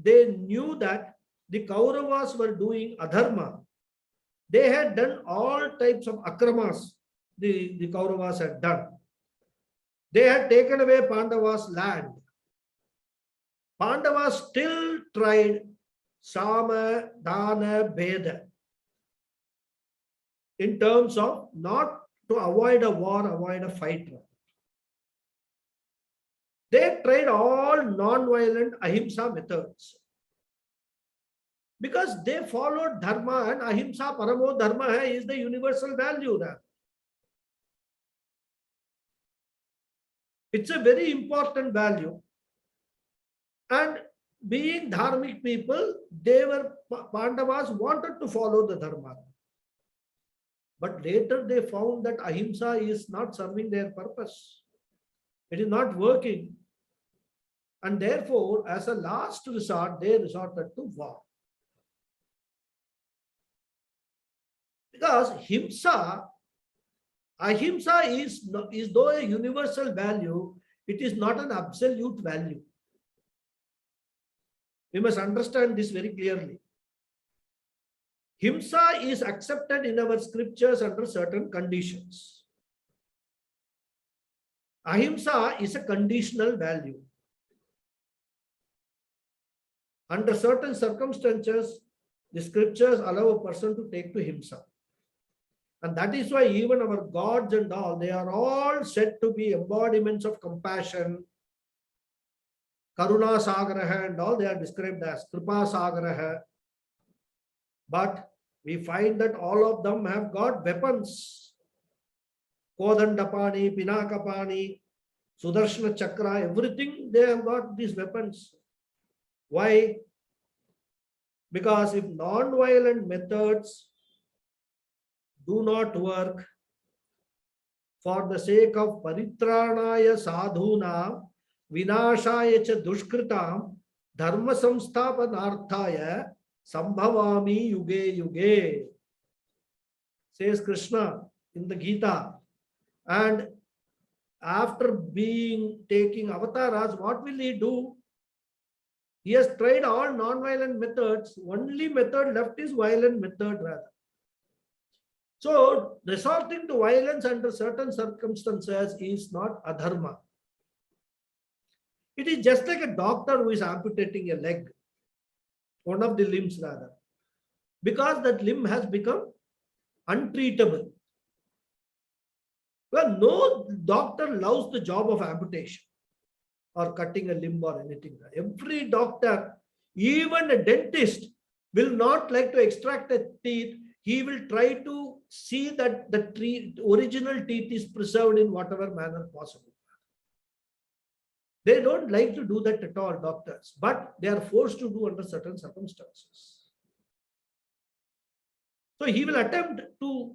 Speaker 1: they knew that the Kauravas were doing adharma, they had done all types of akramas the Kauravas had done. They had taken away Pandavas' land. Pandavas still tried Sama, Dana, Beda in terms of not to avoid a war, avoid a fight. They tried all non-violent ahimsa methods because they followed dharma, and ahimsa paramo dharma is the universal value there. It's a very important value. And being dharmic people, Pandavas wanted to follow the dharma. But later they found that ahimsa is not serving their purpose. It is not working. And therefore, as a last resort, they resorted to war. Because ahimsa is though a universal value, it is not an absolute value. We must understand this very clearly. Himsa is accepted in our scriptures under certain conditions. Ahimsa is a conditional value. Under certain circumstances, the scriptures allow a person to take to himsa. And that is why even our gods and all, they are all said to be embodiments of compassion. Karuna Sagaraha and all, they are described as Kripa Sagaraha. But we find that all of them have got weapons. Kodandapani, Pinakapani, Sudarshana Chakra, everything, they have got these weapons. Why? Because if non-violent methods do not work for the sake of paritranaya sadhuna, vinashaya cha dushkritam, dharma samsthapanarthaya, sambhavami yuge yuge, says Krishna in the Gita. And after taking avatars, what will he do? He has tried all non-violent methods. Only method left is violent method rather. So resorting to violence under certain circumstances is not adharma. It is just like a doctor who is amputating a leg, one of the limbs rather, because that limb has become untreatable. Well, no doctor loves the job of amputation or cutting a limb or anything. Every doctor, even a dentist, will not like to extract a teeth. He will try to see that the original teeth is preserved in whatever manner possible. They don't like to do that at all, doctors, but they are forced to do under certain circumstances. So he will attempt to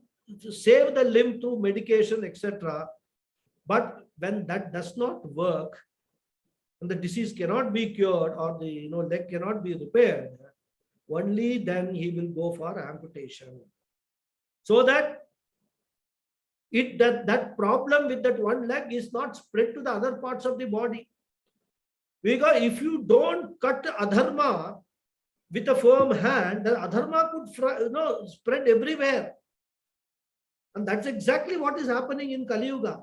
Speaker 1: save the limb through medication, etc. But when that does not work, and the disease cannot be cured or the leg cannot be repaired, only then he will go for amputation. So that that problem with that one leg is not spread to the other parts of the body. Because if you don't cut adharma with a firm hand, the adharma could spread everywhere. And that's exactly what is happening in Kali Yuga.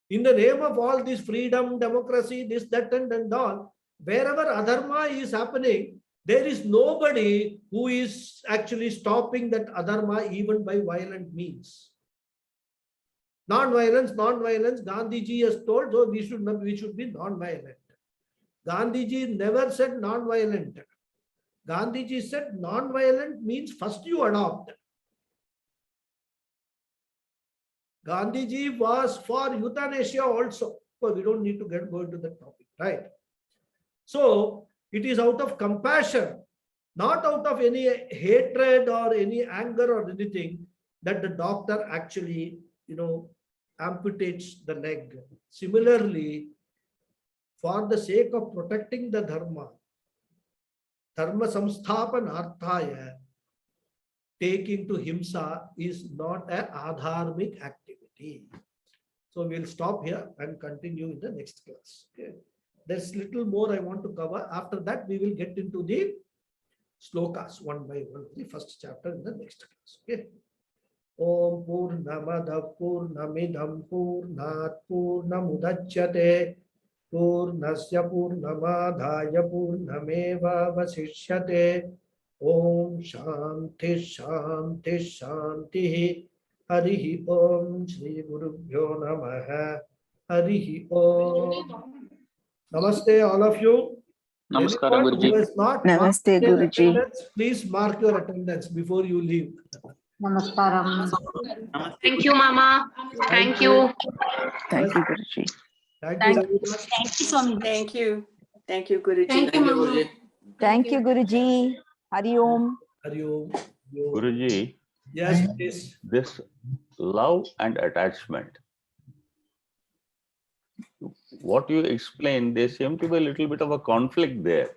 Speaker 1: In the name of all this freedom, democracy, this, that, and all, wherever adharma is happening, there is nobody who is actually stopping that adharma even by violent means. Non-violence, non-violence, Gandhiji has told, so we should be non-violent. Gandhiji never said non-violent. Gandhiji said non-violent means first you adopt. Gandhiji was for euthanasia also, but we don't need to go into the topic, right? So it is out of compassion, not out of any hatred or any anger or anything, that the doctor actually, amputates the leg. Similarly, for the sake of protecting the dharma samsthapanarthaya, taking to himsa is not a adharmic activity. So we'll stop here and continue in the next class. Okay. There's little more I want to cover. After that, we will get into the slokas one by one, the first chapter in the next class. Okay. Om Purnamada Purnamidam Purnat Purnamudachyate Purnasya Purnamadhaya Purnameva Vasishyate. Om Shanti Shanti Shanti. Harihi Om Shri Gurubhyo Namaha. Harihi Om. Namaste, all of you.
Speaker 2: Namaskaram,
Speaker 1: Anyone who
Speaker 2: Guruji.
Speaker 1: has not
Speaker 3: Namaste,
Speaker 1: marked their
Speaker 3: Guruji.
Speaker 1: attendance, please mark your attendance before you leave.
Speaker 4: Namaskaram.
Speaker 5: Thank you, Mama. Thank you.
Speaker 3: Thank you, Guruji.
Speaker 1: Thank you very much.
Speaker 4: Thank you, Swami.
Speaker 6: Thank you. Thank you, Guruji.
Speaker 5: Thank you, Mama.
Speaker 3: Thank you, Guruji. Hari Om.
Speaker 1: Hari Om.
Speaker 2: Guruji,
Speaker 1: Yes, please.
Speaker 2: this love and attachment, what you explained, there seems to be a little bit of a conflict there.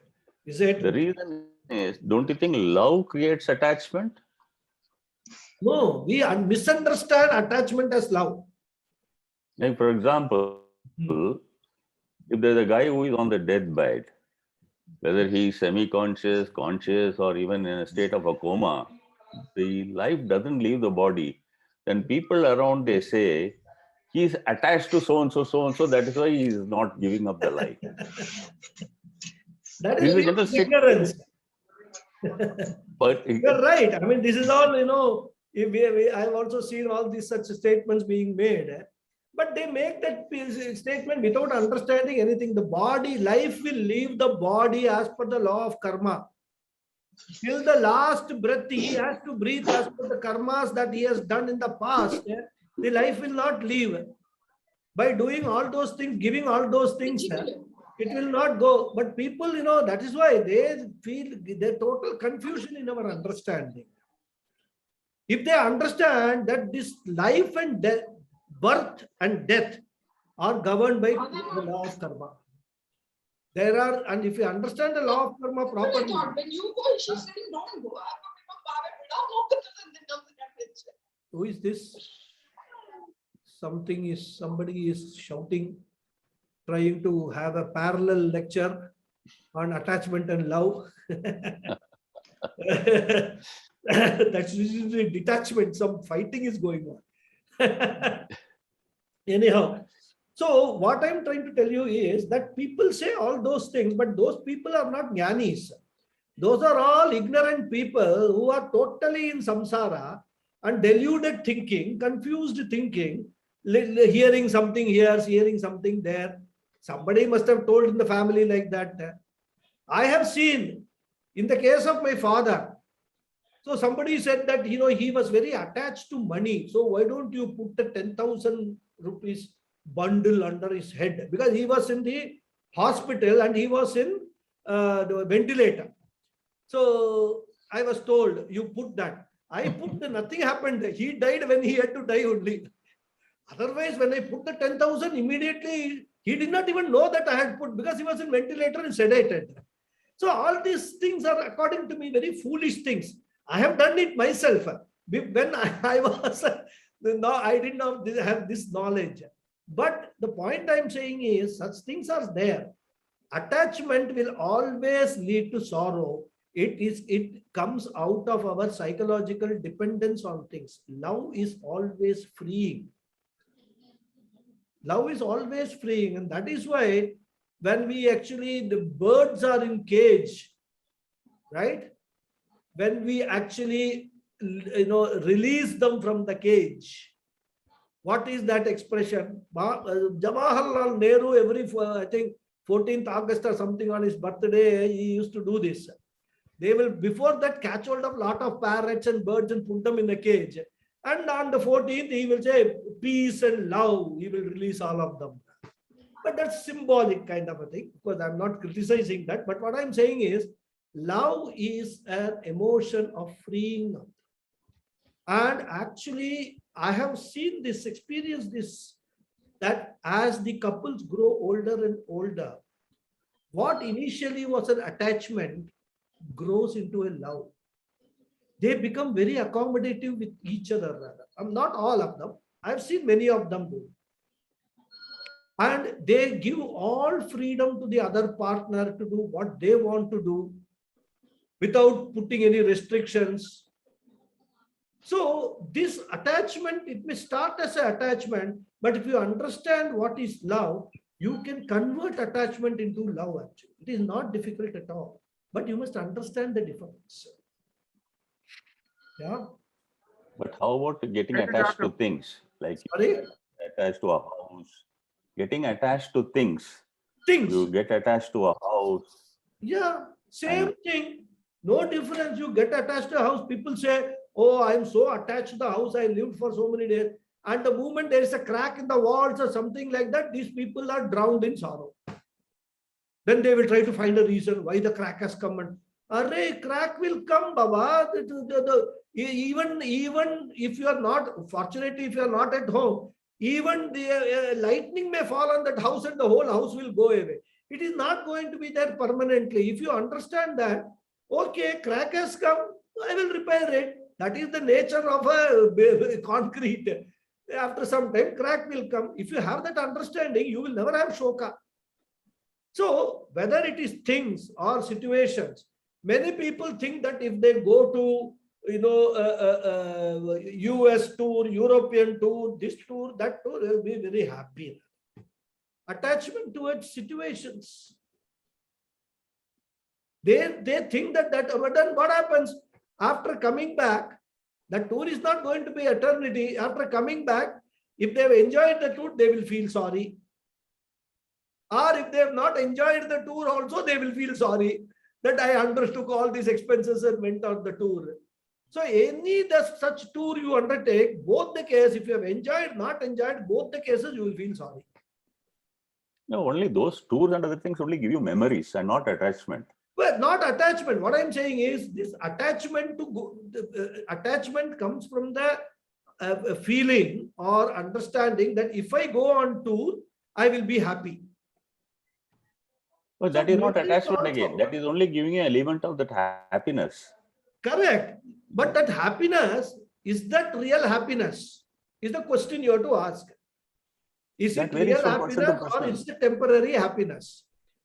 Speaker 1: Is it?
Speaker 2: The reason is, don't you think love creates attachment?
Speaker 1: No, we misunderstand attachment as love.
Speaker 2: Like, for example, if there's a guy who is on the deathbed, whether he's semi-conscious, conscious, or even in a state of a coma, the life doesn't leave the body. Then people around, they say, he's attached to so-and-so, so-and-so, that is why he is not giving up the life.
Speaker 1: That
Speaker 2: This
Speaker 1: is
Speaker 2: is a general
Speaker 1: ignorance.
Speaker 2: But
Speaker 1: You're right. I mean, this is all, I've also seen all these such statements being made. But they make that statement without understanding anything. The body, life will leave the body as per the law of karma. Till the last breath, he has to breathe as per the karmas that he has done in the past. The life will not leave. By doing all those things, giving all those things, it will not go. But people, that is why they feel the total confusion in our understanding. If they understand that this life and death, birth and death are governed by the law of karma. And if you understand the law of karma properly.
Speaker 5: When you go, she's saying, don't go.
Speaker 1: Who is this? Somebody is shouting, trying to have a parallel lecture on attachment and love. That's usually detachment. Some fighting is going on. Anyhow, so what I'm trying to tell you is that people say all those things, but those people are not jnanis. Those are all ignorant people who are totally in samsara and deluded thinking, confused thinking, hearing something here, hearing something there. Somebody must have told in the family like that. I have seen in the case of my father. So somebody said that, he was very attached to money. So why don't you put the 10,000 rupees bundle under his head? Because he was in the hospital and he was in the ventilator. So I was told, you put that. I put nothing happened. He died when he had to die only. Otherwise, when I put the 10,000, immediately, he did not even know that I had put, because he was in ventilator and sedated. So all these things are, according to me, very foolish things. I have done it myself. When I was, I did not have this knowledge. But the point I'm saying is, such things are there. Attachment will always lead to sorrow. It comes out of our psychological dependence on things. Love is always freeing. Love is always freeing. And that is why when the birds are in cage, right? When we actually, release them from the cage, what is that expression? Jawaharlal Nehru, every, I think, 14th August or something on his birthday, he used to do this. They will, before that, catch hold of lot of parrots and birds and put them in a cage. And on the 14th, he will say peace and love. He will release all of them. But that's symbolic kind of a thing, because I'm not criticizing that. But what I'm saying is, love is an emotion of freeing up. And actually, I have seen this, experienced this, that as the couples grow older and older, what initially was an attachment grows into a love. They become very accommodative with each other. Rather. Not all of them. I've seen many of them do. And they give all freedom to the other partner to do what they want to do without putting any restrictions. So this attachment, it may start as an attachment, but if you understand what is love, you can convert attachment into love actually. It is not difficult at all, but you must understand the difference. Yeah.
Speaker 2: But how about getting attached to things? Like
Speaker 1: Sorry?
Speaker 2: attached to a house. Getting attached to things.
Speaker 1: Things.
Speaker 2: You get attached to a house.
Speaker 1: Yeah, same thing. No difference. You get attached to a house. People say, oh, I'm so attached to the house. I lived for so many days. And the moment there is a crack in the walls or something like that, these people are drowned in sorrow. Then they will try to find a reason why the crack has come. And array, crack will come, Baba. Even if you are not, fortunately, if you are not at home, even the lightning may fall on that house and the whole house will go away. It is not going to be there permanently. If you understand that, okay, crack has come, I will repair it. That is the nature of a concrete. After some time, crack will come. If you have that understanding, you will never have shoka. So, whether it is things or situations, many people think that if they go to US tour, European tour, this tour, that tour, they will be very happy. Attachment towards situations. They think that, but then what happens? After coming back, the tour is not going to be eternity. After coming back, if they have enjoyed the tour, they will feel sorry. Or if they have not enjoyed the tour also, they will feel sorry that I undertook all these expenses and went on the tour. So such tour you undertake, both the case, if you have enjoyed, not enjoyed, both the cases, you will feel sorry.
Speaker 2: No, only those tours and other things only give you memories and not attachment.
Speaker 1: Well, not attachment. What I'm saying is this attachment attachment comes from the feeling or understanding that if I go on tour, I will be happy.
Speaker 2: But that is not attachment again. That is only giving you an element of that happiness.
Speaker 1: Correct. But that happiness, is that real happiness? Is the question you have to ask. Is it real happiness or is it temporary happiness?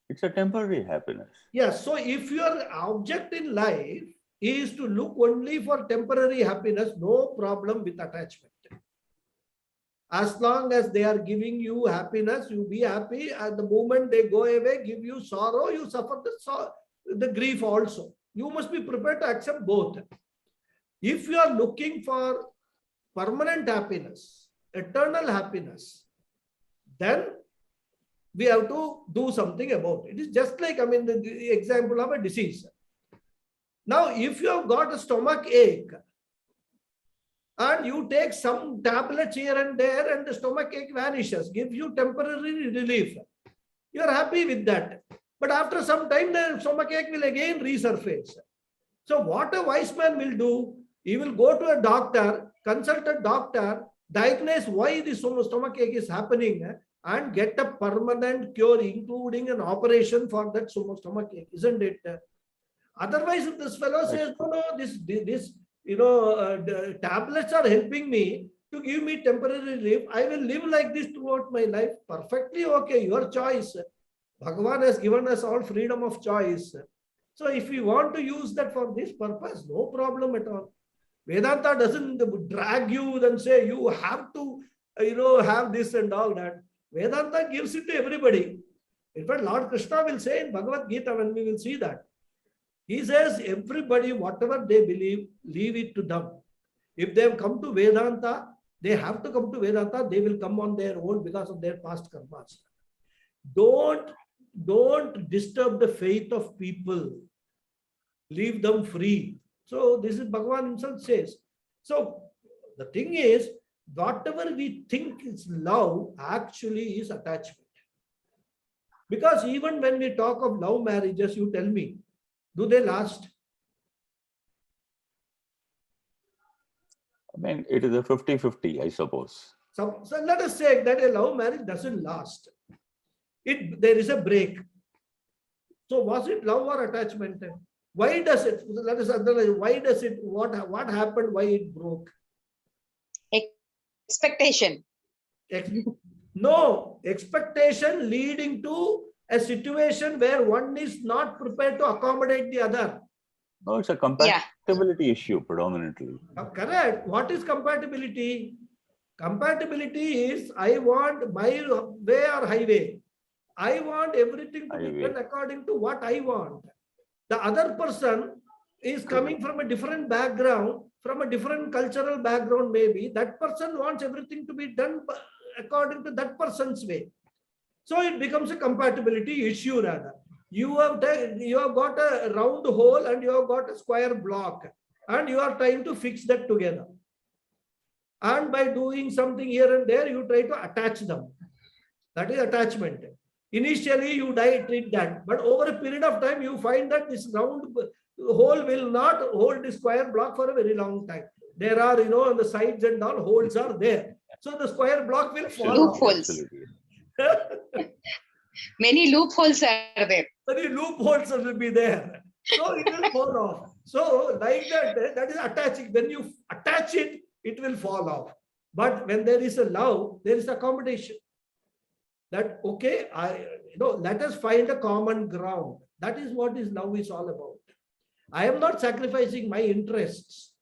Speaker 2: It's a temporary happiness.
Speaker 1: Yes. So if your object in life is to look only for temporary happiness, no problem with attachment. As long as they are giving you happiness, you be happy. At the moment they go away, give you sorrow, you suffer the grief also. You must be prepared to accept both. If you are looking for permanent happiness, eternal happiness, then we have to do something about it. It is just like, the example of a disease. Now, if you have got a stomach ache and you take some tablets here and there and the stomach ache vanishes, gives you temporary relief, you are happy with that. But after some time, the stomach ache will again resurface. So what a wise man will do, he will go to a doctor, consult a doctor, diagnose why the stomach ache is happening and get a permanent cure, including an operation for that stomach ache, isn't it? Otherwise, if this fellow says, no, the tablets are helping me to give me temporary relief, I will live like this throughout my life. Perfectly okay, your choice. Bhagawad has given us all freedom of choice. So if we want to use that for this purpose, no problem at all. Vedanta doesn't drag you and say you have to, have this and all that. Vedanta gives it to everybody. In fact, Lord Krishna will say in Bhagavad Gita, when we will see that, he says, everybody, whatever they believe, leave it to them. If they have come to Vedanta, they have to come to Vedanta, they will come on their own because of their past karmas. Don't disturb the faith of people. leave them free. So this is Bhagavan himself says. So the thing is, whatever we think is love actually is attachment. Because even when we talk of love marriages, you tell me, do they last?
Speaker 2: I mean, it is a 50-50, I suppose.
Speaker 1: So let us say that a love marriage doesn't last. There is a break. So was it love or attachment? Why does it? Let us analyze. Why does it? What happened? Why it broke?
Speaker 7: Expectation.
Speaker 1: No, expectation leading to a situation where one is not prepared to accommodate the other.
Speaker 2: No, it's a compatibility issue predominantly.
Speaker 1: Correct. What is compatibility? Compatibility is I want my way or highway. I want everything to be done according to what I want. The other person is coming from a different background, from a different cultural background maybe. That person wants everything to be done according to that person's way. So it becomes a compatibility issue rather. You have got a round hole and you have got a square block and you are trying to fix that together. And by doing something here and there, you try to attach them. That is attachment. Initially, you treat that, but over a period of time, you find that this round hole will not hold the square block for a very long time. There are, on the sides and all, holes are there. So the square block will fall
Speaker 7: Loopholes. Many loopholes are there.
Speaker 1: Many loopholes will be there. So it will fall off. So like that is attaching. When you attach it, it will fall off. But when there is a love, there is accommodation. That, okay, let us find a common ground. That is what is love is all about. I am not sacrificing my interests,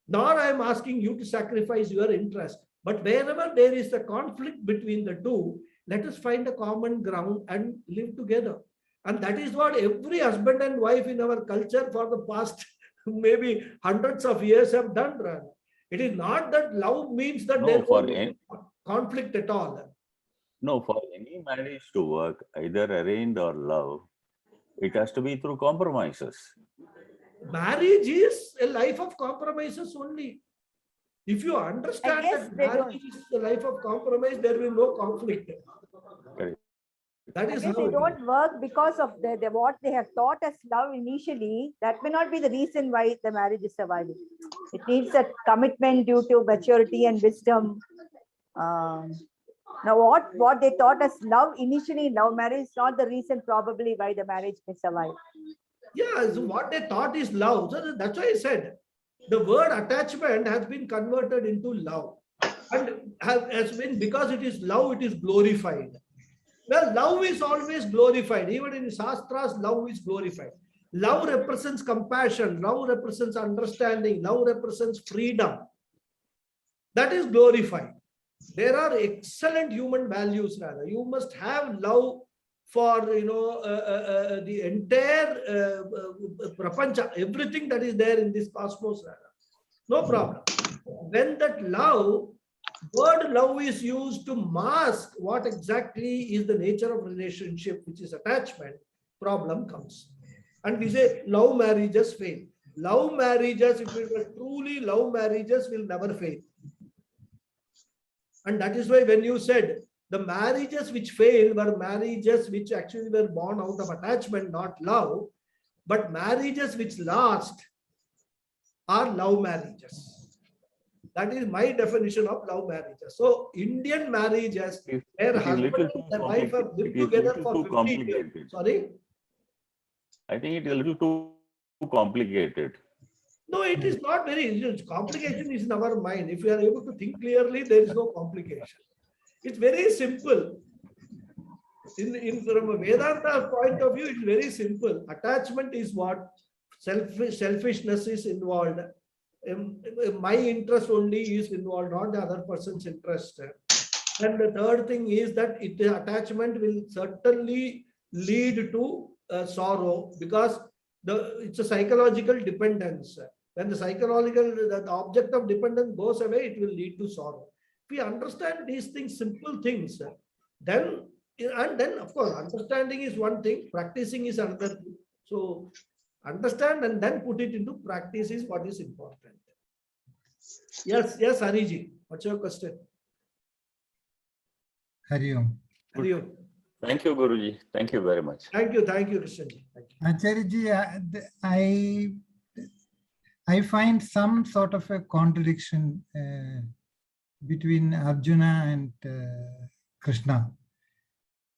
Speaker 1: nor I am asking you to sacrifice your interest. But wherever there is a conflict between the two, let us find a common ground and live together. And that is what every husband and wife in our culture for the past maybe hundreds of years have done. It is not that love means that there won't be conflict at all.
Speaker 2: No, for any marriage to work, either arranged or love, it has to be through compromises.
Speaker 1: Marriage is a life of compromises only. If you understand that marriage is the life of compromise, there will be no conflict.
Speaker 2: Correct.
Speaker 3: That is how they don't work because of what they have taught as love initially. That may not be the reason why the marriage is surviving. It needs a commitment due to maturity and wisdom. Now, what they taught us love initially, love marriage is not the reason probably why the marriage may survive.
Speaker 1: Yeah, so what they thought is love. So that's why I said the word attachment has been converted into love, and has been, because it is love, it is glorified. Well, love is always glorified. Even in Shastras, love is glorified. Love represents compassion. Love represents understanding. Love represents freedom. That is glorified. There are excellent human values rather. You must have love for, the entire prapancha, everything that is there in this cosmos rather. No problem. When that word love is used to mask what exactly is the nature of relationship, which is attachment, problem comes. And we say love marriages fail. Love marriages, if it were truly love marriages, will never fail. And that is why when you said the marriages which failed were marriages which actually were born out of attachment, not love, but marriages which last are love marriages. That is my definition of love marriages. So Indian marriages, where husband and wife have lived together for 50 years. Sorry?
Speaker 2: I think it is a little too complicated.
Speaker 1: No, it is not very. Complication is in our mind. If we are able to think clearly, there is no complication. It's very simple. From a Vedanta point of view, it's very simple. Attachment is what? Selfishness is involved. My interest only is involved, not the other person's interest. And the third thing is that the attachment will certainly lead to sorrow, because it's a psychological dependence. When the object of dependence goes away, it will lead to sorrow. If we understand these things, simple things, then of course, understanding is one thing, practicing is another thing. So Understand and then put it into practice is what is important. Yes, Hariji, what's your question?
Speaker 8: Hari Om.
Speaker 1: Hari Om.
Speaker 2: Thank you, Guruji. Thank you very much.
Speaker 1: Thank you, Krishanji. Thank you.
Speaker 8: Acharya, I find some sort of a contradiction between Arjuna and Krishna.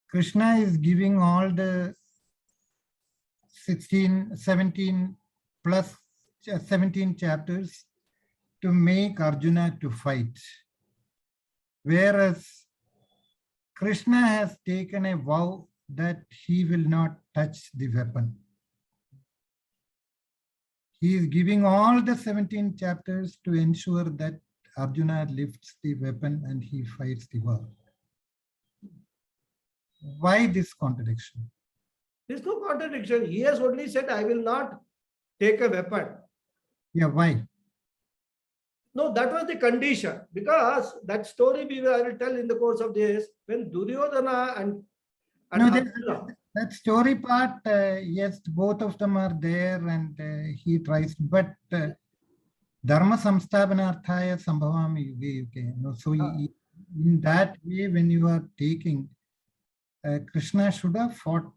Speaker 8: Krishna is giving all the 17 plus 17 chapters to make Arjuna to fight. Whereas Krishna has taken a vow that he will not touch the weapon. He is giving all the 17 chapters to ensure that Arjuna lifts the weapon and he fights the war. Why this contradiction?
Speaker 1: There's no contradiction. He has only said, I will not take a weapon.
Speaker 8: Yeah, why?
Speaker 1: No, that was the condition. Because that story I will tell in the course of this, when Duryodhana and
Speaker 8: No,
Speaker 1: Arjuna,
Speaker 8: that story part, yes, both of them are there and he tries, but Dharma Samsthapanarthaya Sambhavami Yuge Yuge. No, so in that way, when you are taking, Krishna should have fought.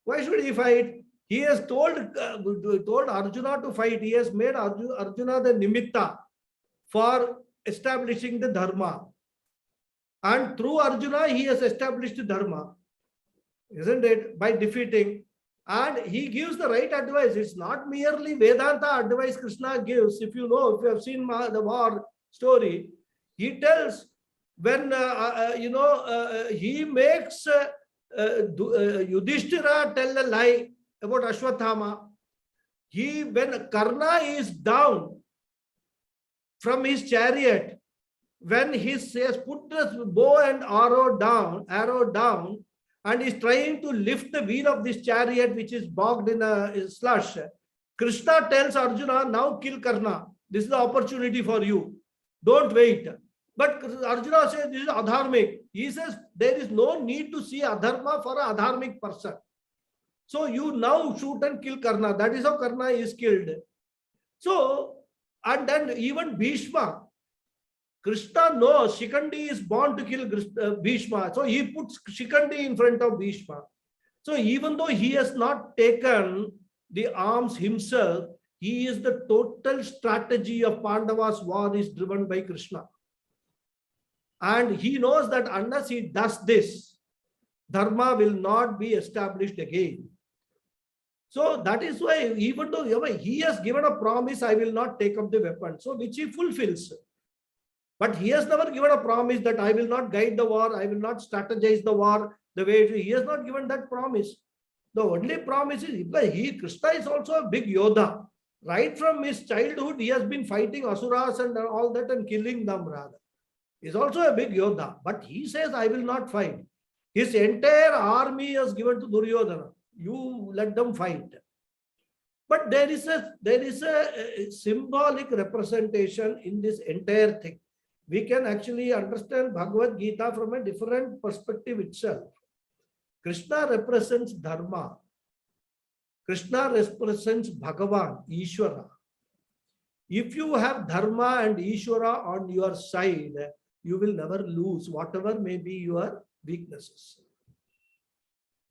Speaker 1: why should he fight? He has told Arjuna to fight. He has made Arjuna the nimitta for establishing the dharma. And through Arjuna, he has established the dharma. Isn't it? By defeating. And he gives the right advice. It's not merely Vedanta advice Krishna gives. If you know, if you have seen the war story, he tells when, he makes Yudhishthira tell a lie about Ashwathama. When Karna is down from his chariot, when he has put the bow and arrow down, and is trying to lift the wheel of this chariot which is bogged in a slush, Krishna tells Arjuna, now kill Karna. This is the opportunity for you. Don't wait. But Arjuna says this is adharmic. He says there is no need to see adharma for an adharmic person. So you now shoot and kill Karna. That is how Karna is killed. So, and then even Bhishma, Krishna knows Shikandi is born to kill Bhishma. So he puts Shikandi in front of Bhishma. So even though he has not taken the arms himself, he is the total strategy of Pandava's war is driven by Krishna. And he knows that unless he does this, Dharma will not be established again. So that is why, even though he has given a promise, I will not take up the weapon, so which he fulfills. But he has never given a promise that I will not guide the war, I will not strategize the war the way it is. He has not given that promise. The only promise is, Krishna is also a big Yodha. Right from his childhood, he has been fighting Asuras and all that and killing them rather. He is also a big Yodha. But he says, I will not fight. His entire army is given to Duryodhana. You let them fight. But there is a symbolic representation in this entire thing. We can actually understand Bhagavad Gita from a different perspective itself. Krishna represents Dharma. Krishna represents Bhagavan, Ishvara. If you have Dharma and Ishvara on your side, you will never lose, whatever may be your weaknesses.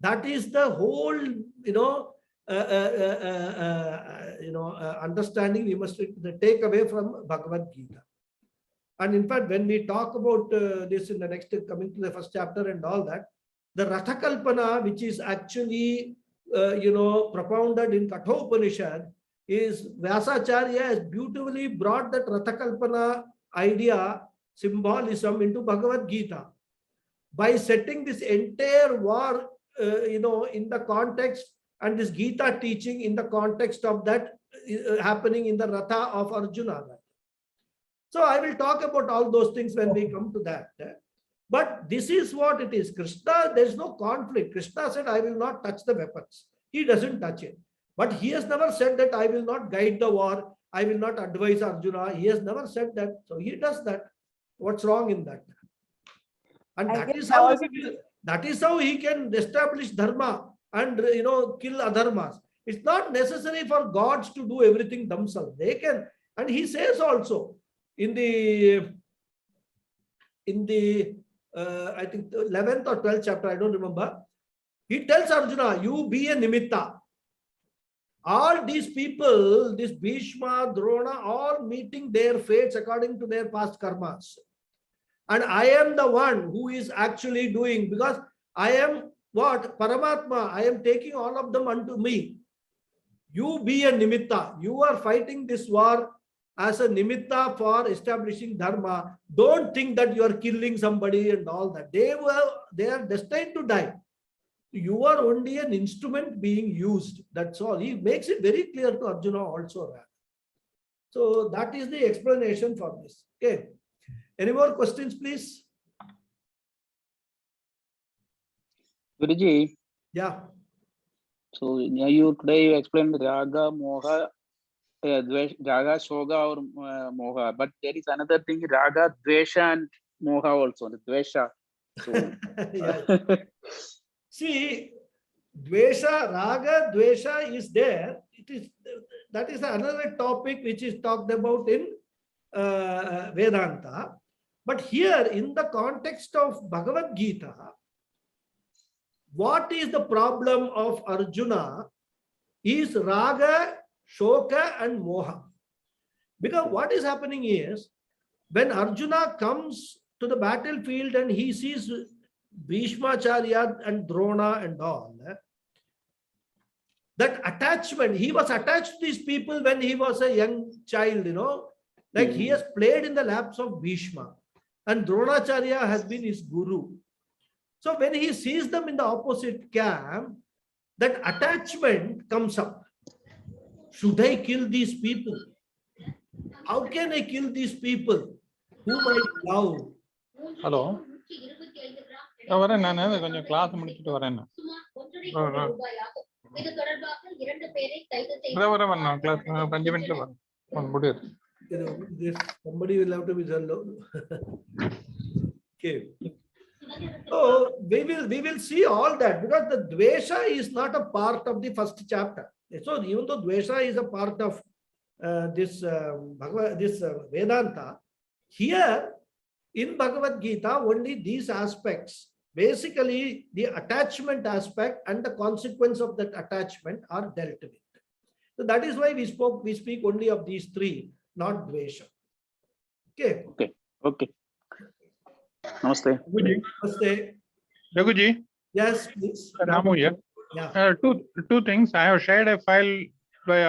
Speaker 1: That is the whole, understanding we must take away from Bhagavad Gita. And in fact, when we talk about this in the next, coming to the first chapter and all that, the Ratha Kalpana, which is actually, propounded in Kathopanishad, is Vyasacharya has beautifully brought that Ratha Kalpana idea, symbolism into Bhagavad Gita. By setting this entire war, in the context, and this Gita teaching in the context of that happening in the Ratha of Arjuna. So I will talk about all those things when we come to that. But this is what it is. Krishna, there is no conflict. Krishna said, I will not touch the weapons. He doesn't touch it. But he has never said that I will not guide the war. I will not advise Arjuna. He has never said that. So he does that. What's wrong in that? And that is how he can establish dharma and kill adharmas. It's not necessary for gods to do everything themselves. They can, and he says also in the I think 11th or 12th chapter, I don't remember. He tells Arjuna, you be a nimitta. All these people, this Bhishma, Drona, all meeting their fates according to their past karmas. And I am the one who is actually doing, because I am what? Paramatma. I am taking all of them unto me. You be a nimitta. You are fighting this war as a nimitta for establishing dharma. Don't think that you are killing somebody and all that. They are destined to die. You are only an instrument being used. That's all. He makes it very clear to Arjuna also. So that is the explanation for this. Okay. Any more questions, please?
Speaker 9: Guruji,
Speaker 1: Yeah.
Speaker 9: so you today you explained Raga, Moha, Raga, Shoga or Moha, but there is another thing, Raga, Dvesha and Moha also, the Dvesha. So,
Speaker 1: Yeah. See, Dvesha, Raga, Dvesha is there. That is another topic which is talked about in Vedanta. But here, in the context of Bhagavad Gita, what is the problem of Arjuna is Raga, Shoka and Moha. Because what is happening is, when Arjuna comes to the battlefield and he sees Bhishma, Acharya and Drona and all, that attachment, he was attached to these people when he was a young child, like he has played in the laps of Bhishma, and Dronacharya has been his guru. So when he sees them in the opposite camp, that attachment comes up. Should I kill these people? How can I kill these people whom I love?
Speaker 10: Hello. வரேன் நான் கொஞ்சம் class முடிச்சிட்டு வரேன் வரேன் class 5 மினிட்ல வரேன் முடியாது.
Speaker 1: Somebody will have to be alone. Okay. So we will see all that, because the Dvesha is not a part of the first chapter. So even though Dvesha is a part of this Vedanta, here in Bhagavad Gita, only these aspects, basically the attachment aspect and the consequence of that attachment are dealt with. So that is why we speak only of these three, not Dvesha. Okay.
Speaker 9: Okay. Namaste.
Speaker 1: Namaste.
Speaker 10: Raghuji.
Speaker 1: Yes, please.
Speaker 10: Ramu here.
Speaker 1: Yeah.
Speaker 10: Two things. I have shared a file by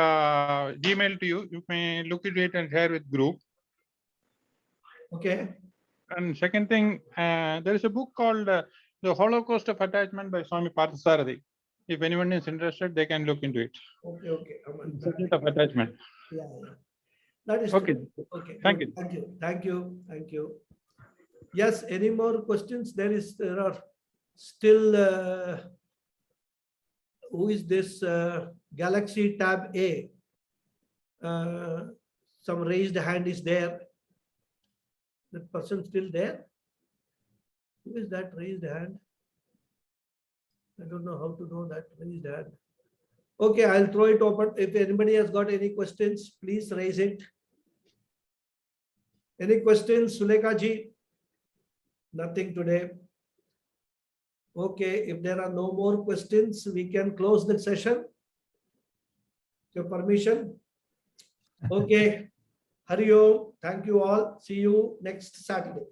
Speaker 10: Gmail to you. You may look at it and share with group.
Speaker 1: Okay.
Speaker 10: And second thing, there is a book called The Holocaust of Attachment by Swami Parthasarathi. If anyone is interested, they can look into it.
Speaker 1: Okay.
Speaker 10: Subject of attachment.
Speaker 1: Yeah. That is
Speaker 10: okay.
Speaker 1: True. Okay.
Speaker 10: Thank you.
Speaker 1: Thank you. Yes. Any more questions? There are still. Who is this? Galaxy Tab A. Some raised hand is there. That person still there? Who is that raised hand? I don't know how to know that raised hand. Okay, I'll throw it open. If anybody has got any questions, please raise it. Any questions, Sulekha ji? Nothing today. Okay, if there are no more questions, we can close the session. Your permission? Okay. Hari Om. Thank you all. See you next Saturday.